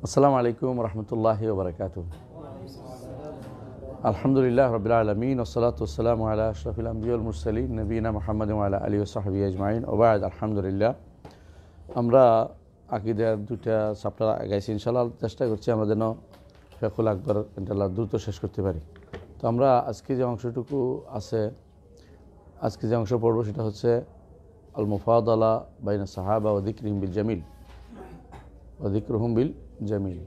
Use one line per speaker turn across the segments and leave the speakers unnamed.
আসসালামু আলাইকুম রহমতুল্লাহি ওয়া বারাকাতুহু। আলহামদুলিল্লাহ রাব্বিল আলামিন ওয়াসসালাতু ওয়াসসালামু আলা আশরাফিল আমবিয়া ওয়াল মুরসালিন নবিয়িনা মুহাম্মাদিন ওয়া আলা আলিহি ওয়া সাহবিহি আজমাইন ওয়া বা'দ। আলহামদুলিল্লাহ, আমরা আকীদার দুইটা চ্যাপ্টার আগাইছি। ইনশাআল্লাহ চেষ্টা করছি আমরা যেন ফিকহুল আকবার ইনশাআল্লাহ দ্রুত শেষ করতে পারি। তো আমরা আজকে যে অংশটুকু আছে, আজকে যে অংশ পড়ব সেটা হচ্ছে আল মুফাদালা বাইনা সাহাবা ওয়া যিকরিহিম বিল জামিল ওয়া যিকরুহুম বিল জামিল।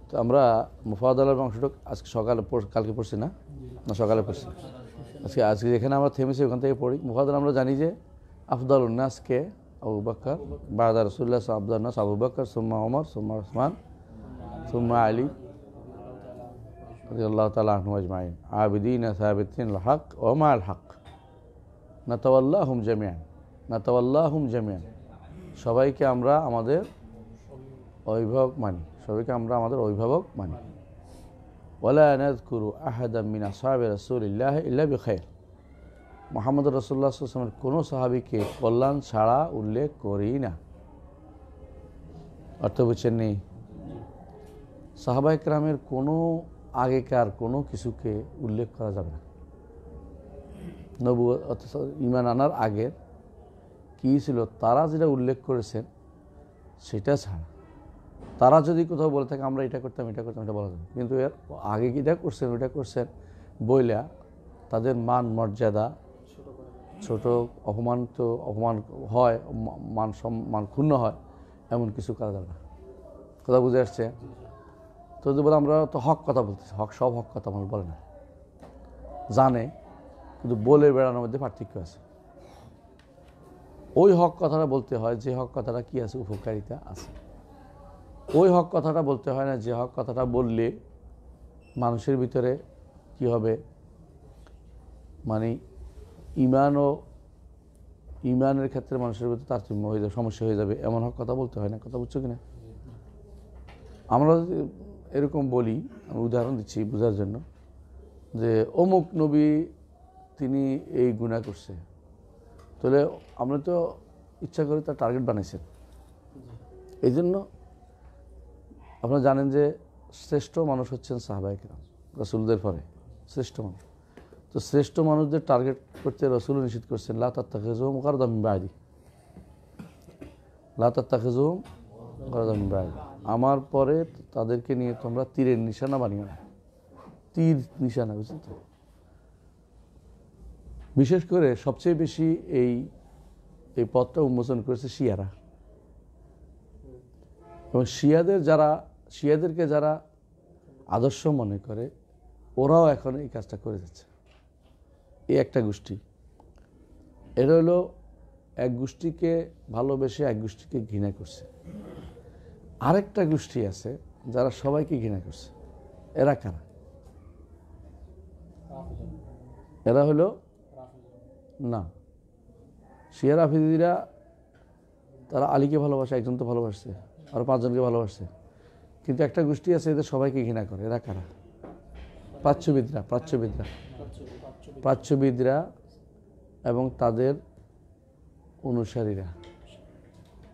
তো আমরা মুফাদালার অংশটুকু আজকে কালকে পড়ছি না সকালে পড়ছি। আজকে যেখানে আমরা থেমেছি ওখান থেকে পড়ি। মুফাদালা আমরা জানি যে আফদালুন নাসকে আবু বকর, বা'দা রাসূলুল্লাহ আফদালুন নাস আবু বকর, সুম্মা ওমর, সুম্মা উসমান, সুম্মা আলী রাদিয়াল্লাহু তাআলা আনহুম আজমাইন আবিদিন সাবিতিন আল হক ওয়া মা আল হক নাতাওয়াল্লাহুম জামিআন। সবাইকে আমরা আমাদের অভিভাবক মানি। ওয়ালা নাযকুরু আহাদাম মিন আসহাবি রাসূলিল্লাহি ইল্লা বিখাইর। মুহাম্মদ রাসূলুল্লাহ সাল্লাল্লাহু আলাইহি ওয়াসাল্লামের কোনো সাহাবীকে কল্যাণ ছাড়া উল্লেখ করি না। অর্থ বুঝছেন নি? সাহাবায়ে কেরামের কোনো আগেকার কোনো কিছুকে উল্লেখ করা যাবে না। নবুয়ত অথচ ঈমান আনার আগের কী ছিল তারা যেটা উল্লেখ করেছেন সেটা ছাড়া, তারা যদি কোথাও বলে থাকে আমরা এটা করতাম এটা বলা যাবে, কিন্তু এর আগে কীটা করছেন ওইটা করছেন বইলা তাদের মান মর্যাদা ছোট অপমান হয়, মান ক্ষুণ্ণ হয়, এমন কিছু করা যাবে না। কথা বুঝে আসছে? তো যদি বলে আমরা তো হক কথা বলতেছি, সব হক কথা মানুষ বলে না, জানে, কিন্তু বলে বেড়ানোর মধ্যে পার্থক্য আছে। ওই হক কথাটা বলতে হয় যে হক কথাটা কি আছে, উপকারিতা আছে। ওই হক কথাটা বলতে হয় না যে হক কথাটা বললে মানুষের ভিতরে কি হবে, মানে ইমানের ক্ষেত্রে মানুষের ভিতরে তারতম্য হয়ে যাবে, সমস্যা হয়ে যাবে, এমন হক কথা বলতে হয় না। কথা বুঝছো কিনা? আমরা এরকম বলি, আমি উদাহরণ দিচ্ছি বোঝার জন্য, যে অমুক নবী তিনি এই গুনাহ করছে, তাহলে আমরা তো ইচ্ছা করে তার টার্গেট বানাইছেন। এই জন্য আপনারা জানেন যে শ্রেষ্ঠ মানুষ হচ্ছেন সাহাবায়ে কেরাম, রাসূলদের পরে শ্রেষ্ঠ মানুষ। তো শ্রেষ্ঠ মানুষদের টার্গেট করতে রাসূল নিষেধ করছেন, লা তাত্তাখিযুহুম গারদাম মিন বা'দি, আমার পরে তাদেরকে নিয়ে তোমরা তীরের নিশানা বানিও না। তীর নিশানা, বুঝলেন তো? বিশেষ করে সবচেয়ে বেশি এই পথটা উন্মোচন করেছে শিয়ারা, এবং শিয়াদেরকে যারা আদর্শ মনে করে ওরাও এখন এই কাজটা করে যাচ্ছে। এই একটা গোষ্ঠী, এটা হলো এক গোষ্ঠীকে ভালোবেসে এক গোষ্ঠীকে ঘৃণা করছে। আরেকটা গোষ্ঠী আছে যারা সবাইকে ঘৃণা করছে। এরা কারা? এরা হলো না, শিয়া রাফিজিরা, তারা আলীকে ভালোবাসে, একজন তো ভালোবাসছে, আর 5 জনকে ভালোবাসছে, কিন্তু একটা গোষ্ঠী আছে এদের সবাইকে ঘৃণা করে। এরা কারা? প্রাচ্যবিদরা এবং তাদের অনুসারীরা।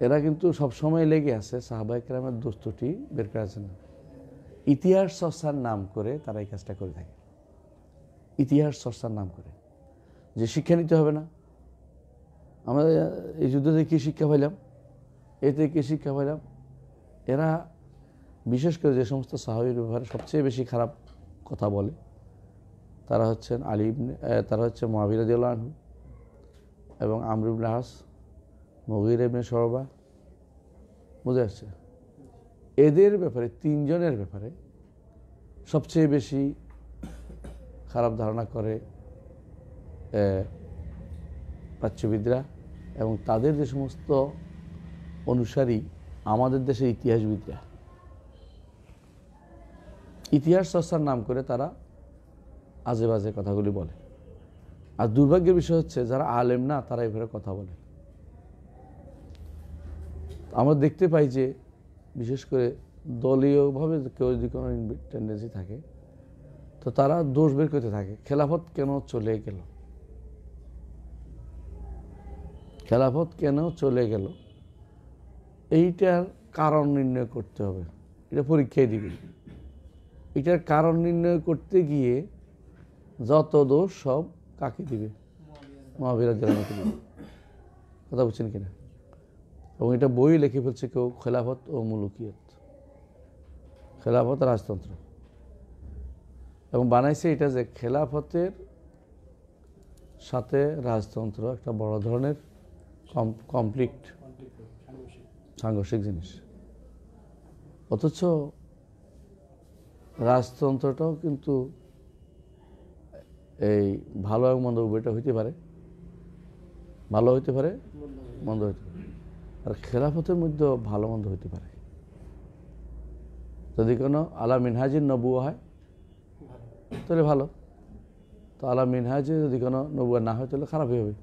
এরা কিন্তু সবসময় লেগে আছে সাহাবায়ে কেরামের দোস্তুটি বের করার জন্য। ইতিহাস চর্চার নাম করে তারা এই কাজটা করে থাকে। ইতিহাস চর্চার নাম করে যে শিক্ষা নিতে হবে না। আমরা এই যুদ্ধ থেকে কী শিক্ষা পাইলাম, এতে কী শিক্ষা পাইলাম? এরা বিশেষ করে যে সমস্ত সাহাবীর ব্যাপারে সবচেয়ে বেশি খারাপ কথা বলে তারা হচ্ছেন তারা হচ্ছে মুআবিয়া রাদিয়াল্লাহু আনহু এবং আমর ইবনে আস, মুগীরা ইবনে শুবা। বুঝে আসছে? এদের ব্যাপারে 3 জনের ব্যাপারে সবচেয়ে বেশি খারাপ ধারণা করে প্রাচ্যবিদরা, এবং তাদের যে সমস্ত অনুসারী আমাদের দেশের ইতিহাসবিদরা। ইতিহাস চর্চার নাম করে তারা আজে বাজে কথাগুলি বলে। আর দুর্ভাগ্যের বিষয় হচ্ছে যারা আলেম না তারা এভাবে কথা বলে। আমরা দেখতে পাই যে বিশেষ করে দলীয়ভাবে কেউ যদি কোনো টেন্ডেন্সি থাকে তো তারা দোষ বের করতে থাকে। খেলাফত কেন চলে গেল এইটার কারণ নির্ণয় করতে হবে। এটা পরীক্ষায় দিবে। এটার কারণ নির্ণয় করতে গিয়ে যত দোষ সব কাকে দিবে? মুআবিয়া রাদিয়াল্লাহু আনহুকে দিবে। কথা বুঝছেন কিনা? এবং এটা বই লিখে ফেলছে কেউ, খেলাফত ও মুলুকিয়ত, খেলাফত রাজতন্ত্র, এবং বানাইছে এটা যে খেলাফতের সাথে রাজতন্ত্র একটা বড় ধরনের কমপ্লিট সাংঘর্ষিক জিনিস। অথচ রাজতন্ত্রটাও কিন্তু এই ভালো এবং মন্দ উভয়টা হইতে পারে, ভালো হইতে পারে, মন্দ হইতে পারে। আর খেলাফতের মধ্যেও ভালো মন্দ হইতে পারে। যদি কোনো আলা মিনহাজিন নবুয়া হয় তাহলে ভালো, তো আলা মিনহাজে যদি কোনো নবুয়া না হয় তাহলে খারাপই হবে।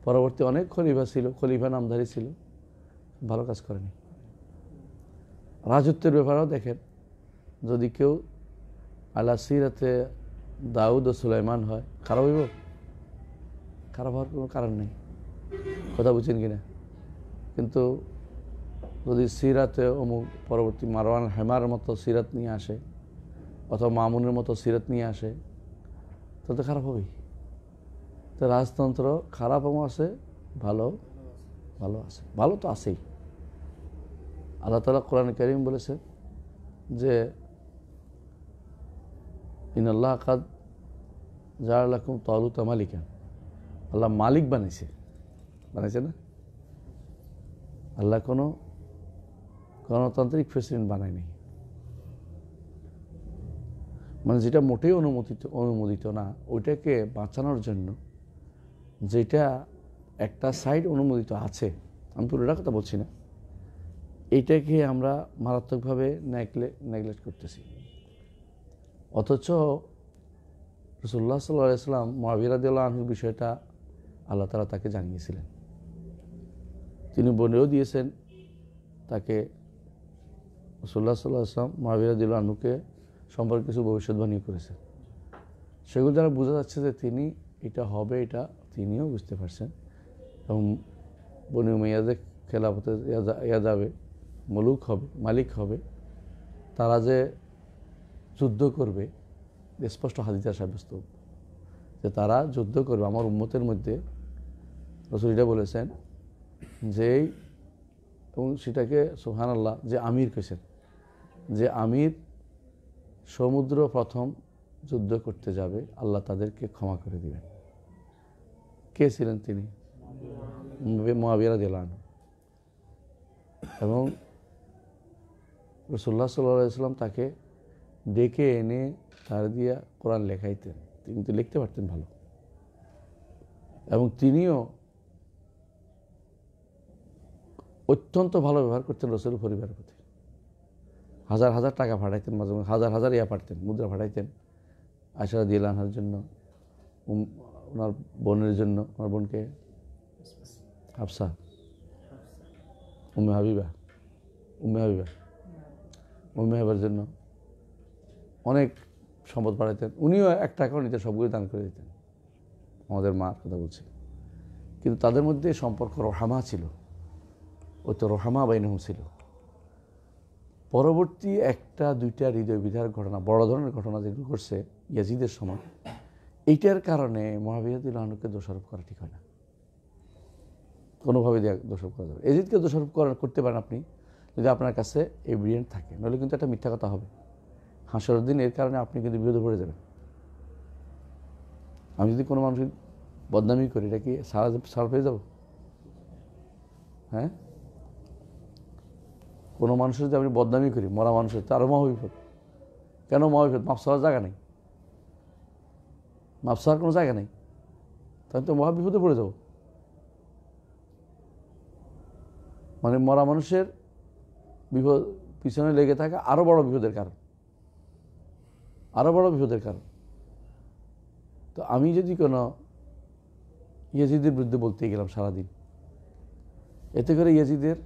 পরবর্তী অনেক খলিফা ছিল, খলিফা নামধারী ছিল, ভালো কাজ করেনি। রাজত্বের ব্যাপারেও দেখেন, যদি কেউ আলা সিরাতে দাউদ ও সুলাইমান হয়, খারাপ হইব? খারাপ হওয়ার কোনো কারণ নেই। কথা বুঝছেন কিনা? কিন্তু যদি সিরাতে অমুক পরবর্তী মারওয়ান হেমার মতো সিরাত নিয়ে আসে, অথবা মামুনের মতো সিরাত নিয়ে আসে, তাহলে তো খারাপ হবেই। তো রাজতন্ত্র খারাপও আছে, ভালো ভালো আছে, ভালো তো আছেই। আল্লাহ তাআলা কোরআনে কারীম বলেছে যে ইন্নাল্লাহ কাদ জাআলা লাকুম তালুতা মালিকান, আল্লাহ মালিক বানাইছে, বানাইছে না? আল্লাহ কোনো গণতান্ত্রিক প্রেসিডেন্ট বানায়নি। মানে যেটা মোটেই অনুমোদিত না, ওইটাকে বাঁচানোর জন্য যেটা একটা সাইড অনুমোদিত আছে, আমি পুরোটা কথা বলছি না, এইটাকে আমরা মারাত্মকভাবে নেগলেক্ট করতেছি। অথচ রাসূলুল্লাহ সাল্লাল্লাহু আলাইহি ওয়াসাল্লাম মুআবিয়া রাদিয়াল্লাহু আনহুর বিষয়টা আল্লাহ তাআলা তাকে জানিয়েছিলেন। তিনি বলেও দিয়েছেন তাকে, রাসূলুল্লাহ সাল্লাল্লাহু আলাইহি ওয়াসাল্লাম মুআবিয়া রাদিয়াল্লাহু আনহুকে সম্পর্কে কিছু ভবিষ্যৎবাণী করেছেন। সেগুলো দ্বারা বোঝা যাচ্ছে যে তিনি এটা হবে, এটা তিনিও বুঝতে পারছেন। এবং বনি উমাইয়াদের খেলাফতে ইয়া যাবে, মুলুক হবে, মালিক হবে, তারা যে যুদ্ধ করবে, স্পষ্ট হাদিসে সাব্যস্ত যে তারা যুদ্ধ করবে। আমার উম্মতের মধ্যে রাসূল এটা বলেছেন যে, এবং সেটাকে সুবহানাল্লাহ যে আমির কইছেন, যে আমির সমুদ্র প্রথম যুদ্ধ করতে যাবে, আল্লাহ তাদেরকে ক্ষমা করে দিবেন। কে ছিলেন তিনি? মুআবিয়া রাদিয়াল্লাহু আনহু। এবং রাসূলুল্লাহ সাল্লাল্লাহু আলাইহি ওয়াসাল্লাম তাকে ডেকে এনে তার দিয়া কোরআন লেখাইতেন। তিনি তো লিখতে পারতেন ভালো, এবং তিনিও অত্যন্ত ভালো ব্যবহার করতেন রাসূলের পরিবারের প্রতি। হাজার হাজার টাকা পাঠাইতেন, মাঝে মাঝে হাজার হাজার পাঠাতেন, মুদ্রা পাঠাইতেন আয়েশা রাদিয়াল্লাহু আনহার জন্য, ওনার বোনের জন্য, ওনার বোনকে হাফসা, উম্মে হাবিবার জন্য অনেক সম্পদ পাঠাইতেন। উনিও এক টাকাও নিতেন, সবগুলো দান করে দিতেন। আমাদের মার কথা বলছি। কিন্তু তাদের মধ্যে সম্পর্ক রহামা ছিল, ওই তো রহামা বাইনহুম ছিল। পরবর্তী একটা দুইটা হৃদয় বিদার ঘটনা, বড় ধরনের ঘটনা যেগুলো ঘটছে ইয়াজিদের সময়, এইটার কারণে মুআবিয়া রাদিয়াল্লাহু আনহুকে দোষারোপ করা ঠিক হয় না, কোনোভাবে দোষারোপ করা যাবে। ইয়াজিদকে দোষারোপ করতে পারেন আপনি যদি আপনার কাছে এভিডেন্স থাকে, নাহলে কিন্তু একটা মিথ্যা কথা হবে। হাসরের দিন এর কারণে আপনি কিন্তু বিপদে পড়ে যাবেন। আমি যদি কোনো মানুষের বদনামি করি, এটা কি সারা পেয়ে যাব? হ্যাঁ, কোনো মানুষের যদি আমি বদনামি করি, মরা মানুষের, তো আরও মহাবিপদ। কেন মহাবিপদ? মাফ চাওয়ার জায়গা নেই, মাফ চাওয়ার কোনো জায়গা নেই, তাহলে তো মহাবিপদে পড়ে যাব। মানে মরা মানুষের বিপদ পিছনে লেগে থাকা আরও বড় বিপদের কারণ, আরও বড় বিপদের কারণ। তো আমি যদি কোনো ইয়াজিদের বিরুদ্ধে বলতে গেলাম সারাদিন, এতে করে ইয়াজিদের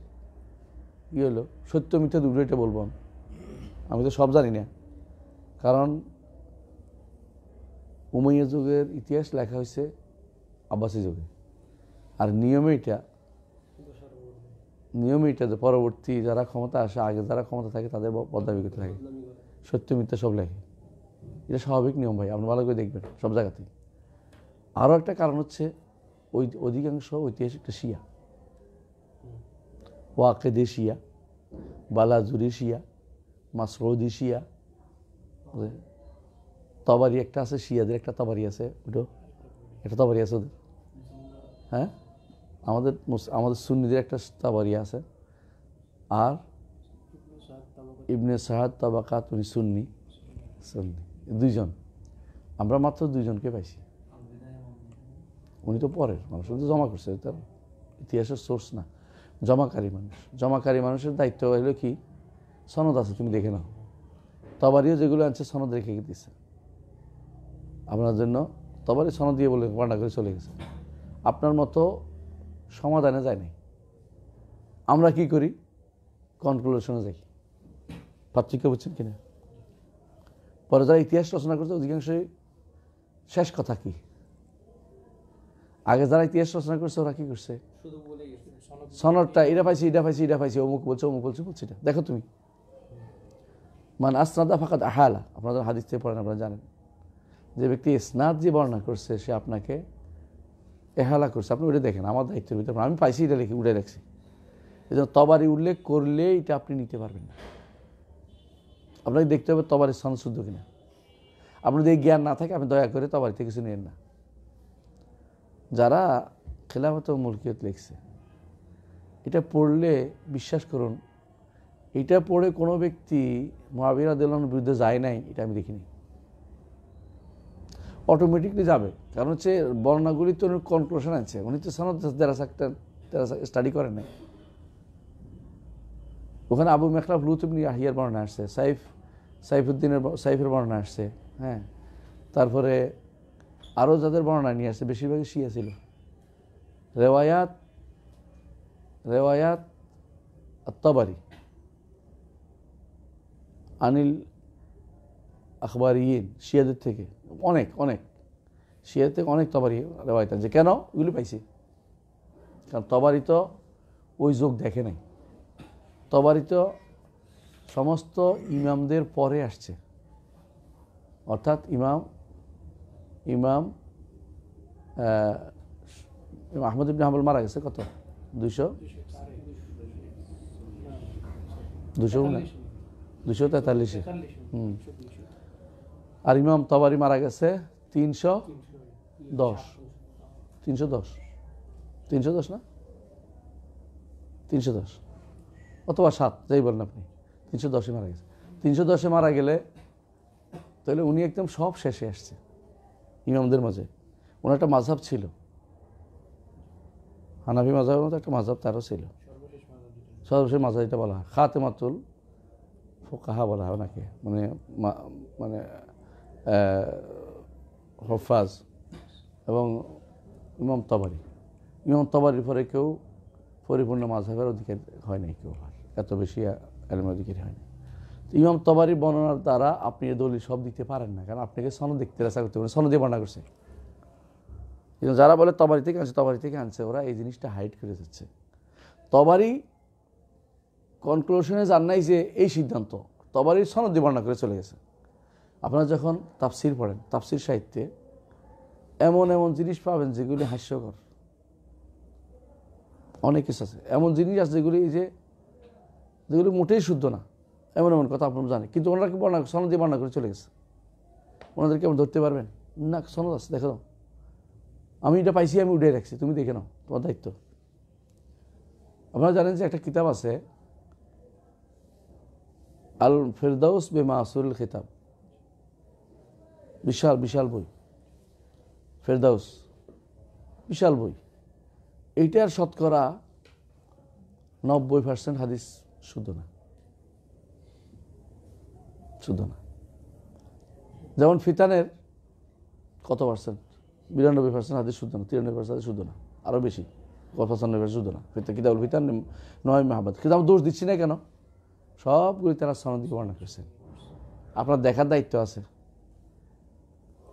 কী হলো? সত্য মিথ্যা দুটোটা বলবো আমি তো সব জানি না। কারণ উমাইয়া যুগের ইতিহাস লেখা হয়েছে আব্বাসী যুগে, আর নিয়মে এটা নিয়ম এটা যে পরবর্তী যারা ক্ষমতা আসে, আগে যারা ক্ষমতা থাকে তাদের বদনামি করতে থাকে, সত্য মিথ্যা সব লেখে। এটা স্বাভাবিক নিয়ম ভাই, আপনি ভালো করে দেখবেন সব জায়গাতেই। আরও একটা কারণ হচ্ছে ওই অধিকাংশ ঐতিহাসিকটা শিয়া, ওয়াকেদে শিয়া, বালাজুরি শিয়া, মাসরৌদি শিয়া, তবারি একটা আছে, শিয়াদের একটা তবারি আছে, ওটা একটা তবারি আছে ওদের। হ্যাঁ, আমাদের সুন্নিদের একটা তবারি আছে। আর ইবনে সাহাদ তাবাকাত, উনি সুন্নি, দুইজন। আমরা মাত্র দুইজনকে পাইছি। উনি তো পরের মানুষ, উনি তো জমা করছে, তার ইতিহাসের সোর্স না, জমাকারী মানুষ। জমাকারী মানুষের দায়িত্ব হলো কি, সনদ আছে তুমি দেখে নাও। তবারিও যেগুলো আনছে সনদ রেখে দিচ্ছে আপনার জন্য, তবারি সনদ দিয়ে বলে বর্ণনা করে চলে গেছে। আপনার মতো সমাধানে যায় নাই। আমরা কি করি, কনক্লুশনে যাই। পার্থক্য বুঝছেন কিনা? পরে যারা ইতিহাস রচনা করছে অধিকাংশই শেষ কথা কি, আগে যারা ইতিহাস রচনা করছে ওরা কি করছে, সনদটা এটা পাইছি, এটা পাইছি, এটা পাইছি, অমুক বলছে, অমুক বলছে, বলছি এটা দেখো তুমি। মান আসনাদা ফাকাদ আহালা, আপনারা হাদিস থেকে পড়েন, আপনারা জানেন যে ব্যক্তি ইসনাদ যে বর্ণনা করছে সে আপনাকে এহালা করছে। আপনি ওটা দেখেন, আমার দায়িত্বের ভিতরে আমি পাইছি, এটা লিখে উঠে রাখছি। এই জন্য তবারি উল্লেখ করলে এটা আপনি নিতে পারবেন না। আপনাকে দেখতে হবে তবারির সনদ শুদ্ধ কিনা। আপনার যদি জ্ঞান না থাকে আপনি দয়া করে তবারিতে কিছু নেন না। যারা খেলাফত ও মুলকিয়ত লিখছে, এটা পড়লে বিশ্বাস করুন, এটা পড়ে কোনো ব্যক্তি মুআবিয়া রাদিয়াল্লাহু আনহুর বিরুদ্ধে যায় নাই, এটা আমি দেখিনি। অটোমেটিকলি যাবে, কারণ হচ্ছে বর্ণনাগুলি তো কনক্লুশন আছে, উনি তো সনদ স্টাডি করেন নাই। ওখানে আবু মেখলাফ লুত ইবনে ইয়াহিয়ার বর্ণনা আসছে, সাইফের বর্ণনা আসছে, হ্যাঁ, তারপরে আরও যাদের বর্ণনা নিয়ে আসছে বেশিরভাগই শিয়া ছিল। রেওয়ায়াত আত-তাবারি আনিল আখবারিয়িন, শিয়াদের থেকে অনেক শিয়াদের থেকে অনেক তবারি রেওয়ায়াত আছে। কেন এগুলি পাইছি? কারণ তবারি তো ওই যুগ দেখে নাই। তবারি তো সমস্ত ইমামদের পরে আসছে, অর্থাৎ ইমাম আহমদ ইবনে হাম্বল মারা গেছে কত, 243। আর ইমাম তবারি মারা গেছে 310 না 310 অথবা 7, যাই বলেন আপনি, 310 মারা গেছে। 310 মারা গেলে তাহলে উনি একদম সব শেষে আসছে ইমামদের মাঝে। ওনার একটা মাযহাব ছিল, হানাফি মাযহাবের মতো একটা মাযহাব তারও ছিল। সর্বশেষ মাযহাব এটা বলা হয় খাতেমাতুল ফুকাহা বলা হয় ওনাকে, মানে হফাজ। এবং ইমাম তবারির পরে কেউ পরিপূর্ণ মাযহাবের অধিকার হয় নাই, কেউ এত বেশি এলমের অধিকারী হয় না। ইমাম তবারির বর্ণনার দ্বারা আপনি এ দলিল সব দিতে পারেন না, কারণ আপনাকে সনদ দেখতে চেষ্টা করতে পারেন, সনদে বর্ণনা করছে। কিন্তু যারা বলে তবারি থেকে আনছে ওরা এই জিনিসটা হাইড করে যাচ্ছে। তবারি কনক্লুশনে যান নাই যে এই সিদ্ধান্ত, তবারির সনদ দিয়ে বর্ণনা করে চলে গেছে। আপনারা যখন তাফসির পড়েন, তাফসির সাহিত্যে এমন জিনিস পাবেন যেগুলি হাস্যকর, অনেক কিছু আছে, এমন জিনিস আছে যেগুলি মোটেই শুদ্ধ না, এমন কথা আপনারা জানেন, কিন্তু ওনাকে সনদ দিয়ে বর্ণনা করে চলে গেছে। ওনাদেরকে আপনি ধরতে পারবেন না? সনদ আছে, দেখো আমি এটা পাইছি, আমি উঠে রাখছি, তুমি দেখে নাও, তোমার দায়িত্ব। আপনারা জানেন যে একটা কিতাব আছে আল ফেরদাউস বেমাসুরুল খিতাব, বিশাল বই, ফেরদাউস বিশাল বই। এইটার শতকরা 90% হাদিস শুদ্ধ না। যেমন ফিতানের কত পার্সেন্ট, 92% হাদিস শুদ্ধ না, 93% হাদিস শুদ্ধ না, আরও বেশি 95% শুদ্ধ না। কিতাবুল ফিতান 9 মাহবাদ। কিন্তু আমি দোষ দিচ্ছি না, কেন? সবগুলি তারা সনদ বর্ণনা করেছেন। আপনার দেখার দায়িত্ব আছে।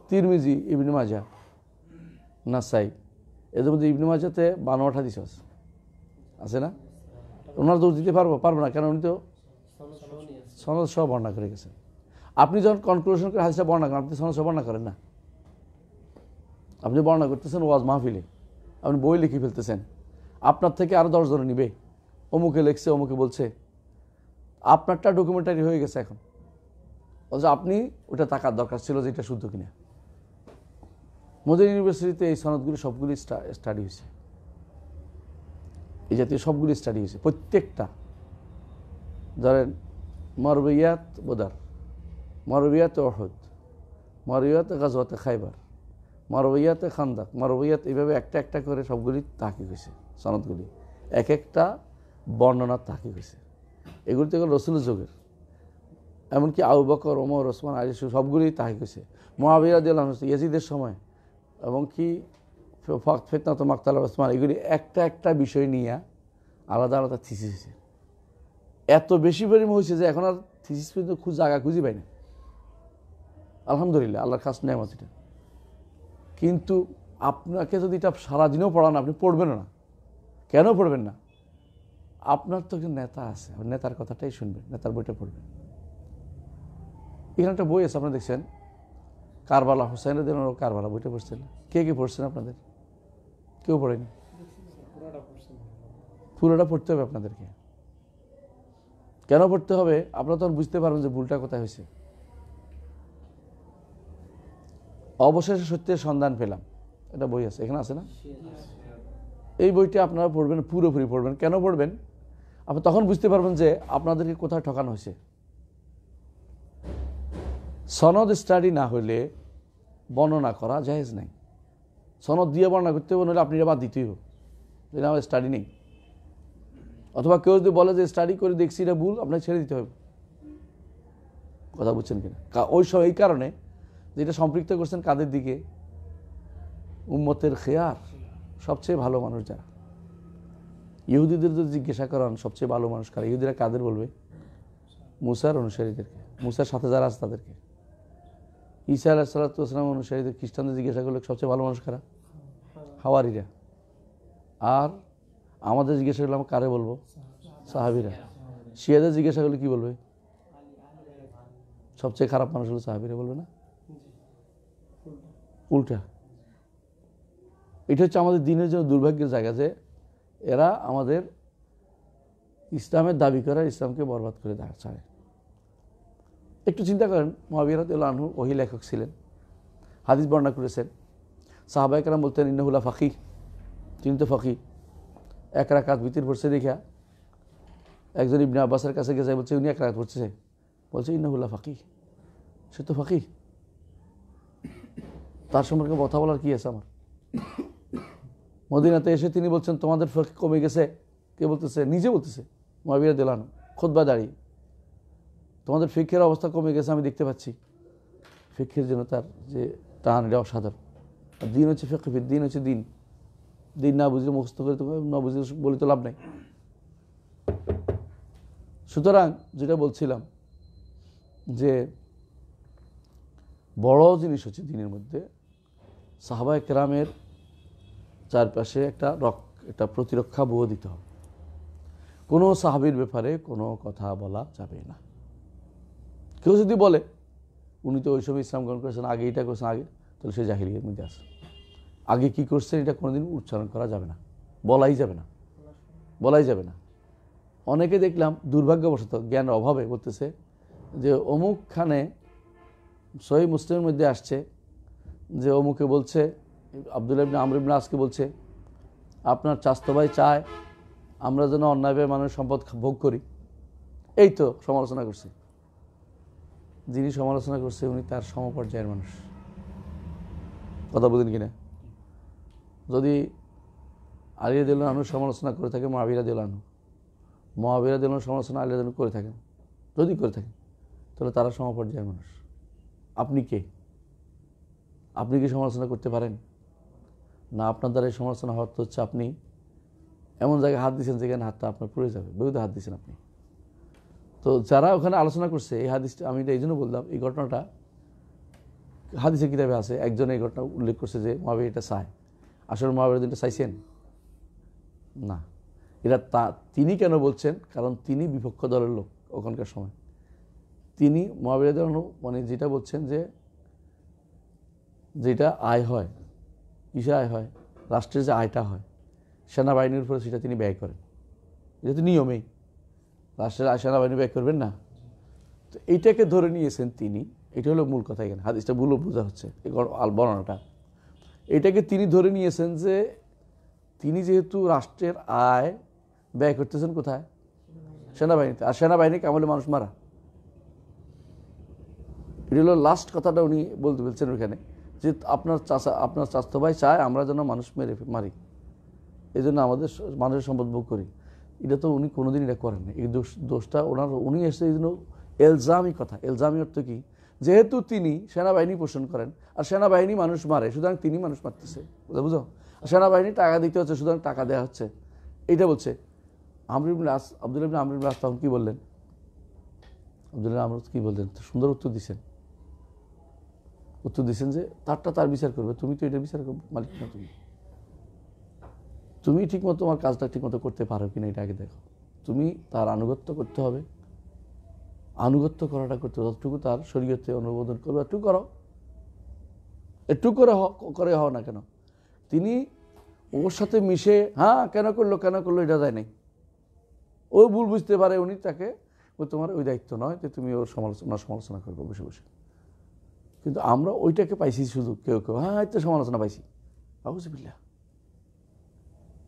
তিরমিজি, ইবনে মাজাহ, নাসাই, এদের মধ্যে ইবনে মাজাহতে 52 হাদিস আছে না? ওনার দোষ দিতে পারবো না, কেন উনি তো সনদ সহ বর্ণনা করে গেছেন। আপনি যখন কনক্লুশন করে হাদিসটা বর্ণনা করেন, আপনি সনদ সহ বর্ণনা করেন না, আপনি বর্ণনা করতেছেন ওয়াজ মাহফিলে, আপনি বই লিখে ফেলতেছেন, আপনার থেকে আরও 10 জন নিবে, অমুকে লিখছে অমুকে বলছে, আপনারটা ডকুমেন্টারি হয়ে গেছে এখন, অথচ আপনি ওটা টাকার দরকার ছিল যে এটা শুদ্ধ কিনা। মদিনা ইউনিভার্সিটিতে এই সনদগুলি সবগুলি স্টাডি হয়েছে, এই জাতীয় সবগুলি স্টাডি হয়েছে, প্রত্যেকটা। ধরেন মারবিয়াত বদর, মারবিয়াত ওহুদ, মারবিয়াত গাজওয়াতে খাইবার, মারবিয়াতে খান্দাক, মারবিয়াত, এইভাবে একটা একটা করে সবগুলি তাহকিক হয়েছে সনদগুলি, এক একটা বর্ণনার তাহকিক হয়েছে। এগুলি তো রসুলের যুগের, এমনকি আবু বকর, ওমর, ওসমান, আলী সবগুলি তাহকিক হয়েছে। মুআবিয়া রাদিয়াল্লাহু আনহু ইয়াজিদের সময়, এবং কি ফিতনাত মাকতাল ওসমান, এগুলি একটা একটা বিষয় নিয়ে আলাদা আলাদা থিসিস হয়েছে। এত বেশি পরিমাণ হয়েছে যে এখন আর থিসিস পর্যন্ত জায়গা খুঁজে পাই না। আলহামদুলিল্লাহ, আল্লাহর খাস নেয়ামত এটা। কিন্তু আপনাকে যদি এটা সারাদিনও পড়ান, আপনি পড়বেন না। কেন পড়বেন না? আপনার তো নেতা আছে, নেতার কথাটাই শুনবেন, নেতার বইটা পড়বেন। এখানে একটা বই আছে, আপনারা দেখছেন, কারবালা, হুসাইন রাদিয়াল্লাহু আনহু কারবালা, বইটা পড়ছেন? কে কে পড়ছেন আপনাদের? কেউ পড়েনি? পুরোটা পড়তে হবে আপনাদেরকে। কেন পড়তে হবে? আপনারা তখন বুঝতে পারবেন যে ভুলটা কোথায় হয়েছে। অবশেষে সত্যের সন্ধান পেলাম, এটা বই আছে, এখানে আছে না? এই বইটা আপনারা পড়বেন, পুরোপুরি পড়বেন। কেন পড়বেন? আপনি তখন বুঝতে পারবেন যে আপনাদেরকে কোথায় ঠকানো হয়েছে। সনদ স্টাডি না হলে বর্ণনা করা জায়েজ নাই। সনদ দিয়ে বর্ণনা করতে হবে, নাহলে আপনি এটা বাদ দিতেই হবে, যেটা আমার স্টাডি নেই। অথবা কেউ যদি বলে যে স্টাডি করে দেখছি এটা ভুল, আপনাকে ছেড়ে দিতে হবে। কথা বুঝছেন কিনা? ওই সময় এই কারণে যেটা সম্পৃক্ত করছেন কাদের দিকে? উম্মতের খেয়ার, সবচেয়ে ভালো মানুষ যারা। ইহুদিদের যদি জিজ্ঞাসা করেন সবচেয়ে ভালো মানুষ কারা, ইহুদিরা কাদের বলবে? মুসার অনুসারীদেরকে, মুসার সাথে যারা আছে তাদেরকে। ঈসা আলাইহিস সালাম অনুসারীদের, খ্রিস্টানদের জিজ্ঞাসা করলে সবচেয়ে ভালো মানুষ কারা? হাওয়ারিরা। আর আমাদের জিজ্ঞাসা করলে আমরা কারে বলবো? সাহাবীরা। শিয়াদের জিজ্ঞাসা করলে কি বলবে? সবচেয়ে খারাপ মানুষ হলো সাহাবীরা, বলবে না? উল্টা। এটা হচ্ছে আমাদের দিনের জন্য দুর্ভাগ্যের জায়গা যে এরা আমাদের ইসলামের দাবি করে ইসলামকে বরবাদ করে ছাড়ে। একটু চিন্তা করেন, মুআবিয়া রাদিয়াল্লাহু আনহু ওহী লেখক ছিলেন, হাদিস বর্ণনা করেছেন। সাহাবায়ে কেরাম বলতেন ইন্নাহুলা ফাকিহ, তিনি তো ফাকিহ। এক রাকাত ভিতর পড়ছে দেখা একজন ইবনে আব্বাসের কাছে গেছে, বলছে উনি 1 রাকাত পড়ছে, বলছে ইন্নাহুলা ফাকিহ, সে তো ফাকিহ, তার সম্পর্কে কথা বলার কি আছে আমার? মদিনাতে এসে তিনি বলছেন তোমাদের ফিকহ কমে গেছে। কে বলতেছে? নিজে বলতেছে মুআবিয়া রাদিয়াল্লাহু আনহু, খুতবা দাঁড়িয়ে, তোমাদের ফিকহের অবস্থা কমে গেছে আমি দেখতে পাচ্ছি। ফিকহের জন্য তার যে টান, এটা অসাধারণ। আর দিন হচ্ছে ফিকহ, দিন হচ্ছে দিন। দিন না বুঝলে মুখস্থ করে তো, না বুঝলে বলে তো লাভ নাই। সুতরাং যেটা বলছিলাম যে বড় জিনিস হচ্ছে দিনের মধ্যে সাহাবায়ে কেরামের চারপাশে একটা প্রতিরক্ষা ব্যুহ দিতে হবে। কোনো সাহাবীর ব্যাপারে কোনো কথা বলা যাবে না। কেউ যদি বলে উনি তো ওই সময় ইসলাম গ্রহণ করেছেন, আগে এটা করেছেন, আগে, তাহলে সে জাহিলিয়াতের মধ্যে আছে। আগে কি করছেন এটা কোনোদিন উচ্চারণ করা যাবে না, বলাই যাবে না, বলাই যাবে না। অনেকে দেখলাম দুর্ভাগ্যবশত জ্ঞানের অভাবে বলতেছে যে অমুক খানে সহিহ মুসলিমের মধ্যে আসছে যে অমুকে বলছে, আব্দুল্লাহ ইবনে আমর ইবনে আসকে বলছে আপনার চাচাতো ভাই চায় আমরা যেন অন্যায়ভাবে মানুষের সম্পদ ভোগ করি। এই তো সমালোচনা করছে। যিনি সমালোচনা করছে উনি তার সমপর্যায়ের মানুষ। কথা বুঝেন কিনা? যদি আলী রাদিয়াল্লাহু আনহু সমালোচনা করে থাকে মুআবিয়া রাদিয়াল্লাহু আনহু, মুআবিয়া রাদিয়াল্লাহু আনহু সমালোচনা আলী রাদিয়াল্লাহু আনহু করে থাকেন, যদি করে থাকেন, তাহলে তারা সমপর্যায়ের মানুষ। আপনি কে? আপনি কি সমালোচনা করতে পারেন না? আপনার দ্বারা এই সমালোচনা হওয়ার তো হচ্ছে আপনি এমন জায়গায় হাত দিয়েছেন যেখানে হাতটা আপনার পড়ে যাবে, বিরুদ্ধে হাত দিয়েছেন আপনি। তো যারা ওখানে আলোচনা করছে এই হাদিসটা, আমি এটা এই জন্য বললাম, এই ঘটনাটা হাদিসের কিতাবে আছে। একজন এই ঘটনা উল্লেখ করছে যে মুআবিয়া এটা চায়। আসলে মুআবিয়া এটা চাইছেন না, তিনি কেন বলছেন? কারণ তিনি বিপক্ষ দলের লোক ওখানকার সময়। তিনি মুআবিয়া রাদিয়াল্লাহু আনহু মানে যেটা বলছেন যে যেটা আয় হয়, কিসে আয় হয়, রাষ্ট্রের যে আয়টা হয় সেনাবাহিনীর উপরে, সেটা তিনি ব্যয় করেন। এটা তো নিয়মেই, রাষ্ট্রের আয় সেনাবাহিনী ব্যয় করবেন না। তো এইটাকে ধরে নিয়েছেন তিনি, এটা হলো মূল কথা। এখানে হাদিসটা ভুলও বোঝা হচ্ছে বর্ণনাটা। এটাকে তিনি ধরে নিয়েছেন যে তিনি যেহেতু রাষ্ট্রের আয় ব্যয় করতেছেন কোথায়? সেনাবাহিনীতে। আর সেনাবাহিনীকে আমলে মানুষ মারা, এটা হলো লাস্ট কথাটা উনি বলতে বলছেন ওইখানে, যে আপনার স্বাস্থ্য ভাই চায় আমরা যেন মানুষ মারি, এই জন্য আমাদের মানুষের সম্পদ ভোগ করি। এটা তো উনি কোনোদিন এটা করেন না। এই দোষটা উনি এসে এই জন্য এলজামি কথা। এলজামি অর্থ কি? যেহেতু তিনি সেনাবাহিনী পোষণ করেন আর সেনাবাহিনী মানুষ মারে, সুতরাং তিনি মানুষ মারতেছে, বুঝো? সেনাবাহিনী টাকা দিতে হচ্ছে, সুতরাং টাকা দেওয়া হচ্ছে, এইটা বলছে। আব্দুল্লাহ ইবনে আমর ইবনে আস তখন কি বললেন? আব্দুল্লাহ আমর কি বললেন? সুন্দর উত্তর দিচ্ছেন যে তারটা তার বিচার করবে, তুমি তো এটা বিচার করবে মালিক না। তুমি ঠিকমতো তোমার কাজটা ঠিকমতো করতে পারো কিনা এটা আগে দেখো। তুমি তার আনুগত্য করতে হবে, আনুগত্য করাটা করতে হবে, যতটুকু তার শরীয়তে অনুমোদন করবে একটু করো, একটু করে হও না কেন। তিনি ওর সাথে মিশে হ্যাঁ কেন করলো এটা যায় নাই। ও ভুল বুঝতে পারে, উনি তাকে তোমার ওই দায়িত্ব নয় যে তুমি ওর সমালোচনা করবো বসে বসে। কিন্তু আমরা ওইটাকে পাইছি শুধু কেউ হ্যাঁ তো সমালোচনা পাইছি। আউযুবিল্লাহ,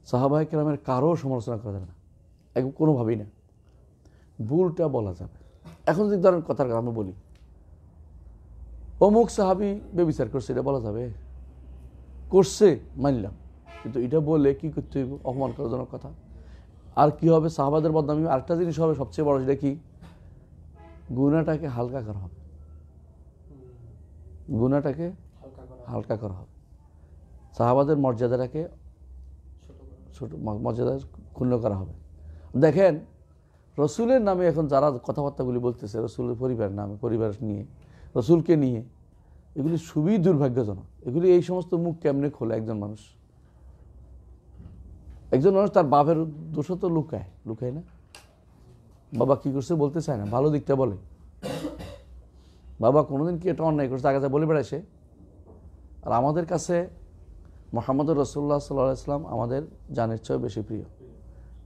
সাহাবায়ে কেরামের কারো সমালোচনা করা যাবে না, কোনোভাবেই না। ভুলটা বলা যাবে। এখন যদি ধরেন কথার কথা আমরা বলি অমুক সাহাবী বেবিচার করছে, এটা বলা যাবে? করছে মানলাম, কিন্তু এটা বলে কি করতে হইব? অপমান করাজনক কথা। আর কি হবে? সাহাবাদের বদনামি। আরেকটা জিনিস হবে সবচেয়ে বড়, যেটা কি? গুনাহটাকে হালকা করা হবে, গুনাহটাকে হালকা করা হবে, সাহাবাদের মর্যাদাটাকে ছোট মর্যাদা ক্ষুণ্ণ করা হবে। দেখেন রসুলের নামে এখন যারা কথাবার্তাগুলি বলতেছে, রসুলের পরিবারের নামে, পরিবার নিয়ে, রসুলকে নিয়ে, এগুলি খুবই দুর্ভাগ্যজনক। এগুলি এই সমস্ত মুখ কেমনে খোলে একজন মানুষ? তার বাপের দোষ তো লুকায় না। বাবা কি করছে বলতে চায় না, ভালো দিকটা বলে। বাবা কোনোদিন কি এটা অন্যায় করছে আগে বলে বেড়াইছে। আর আমাদের কাছে মুহাম্মদুর রাসূলুল্লাহ সাল্লাল্লাহু আলাইহি ওয়াসাল্লাম আমাদের জানের চেয়ে বেশি প্রিয়,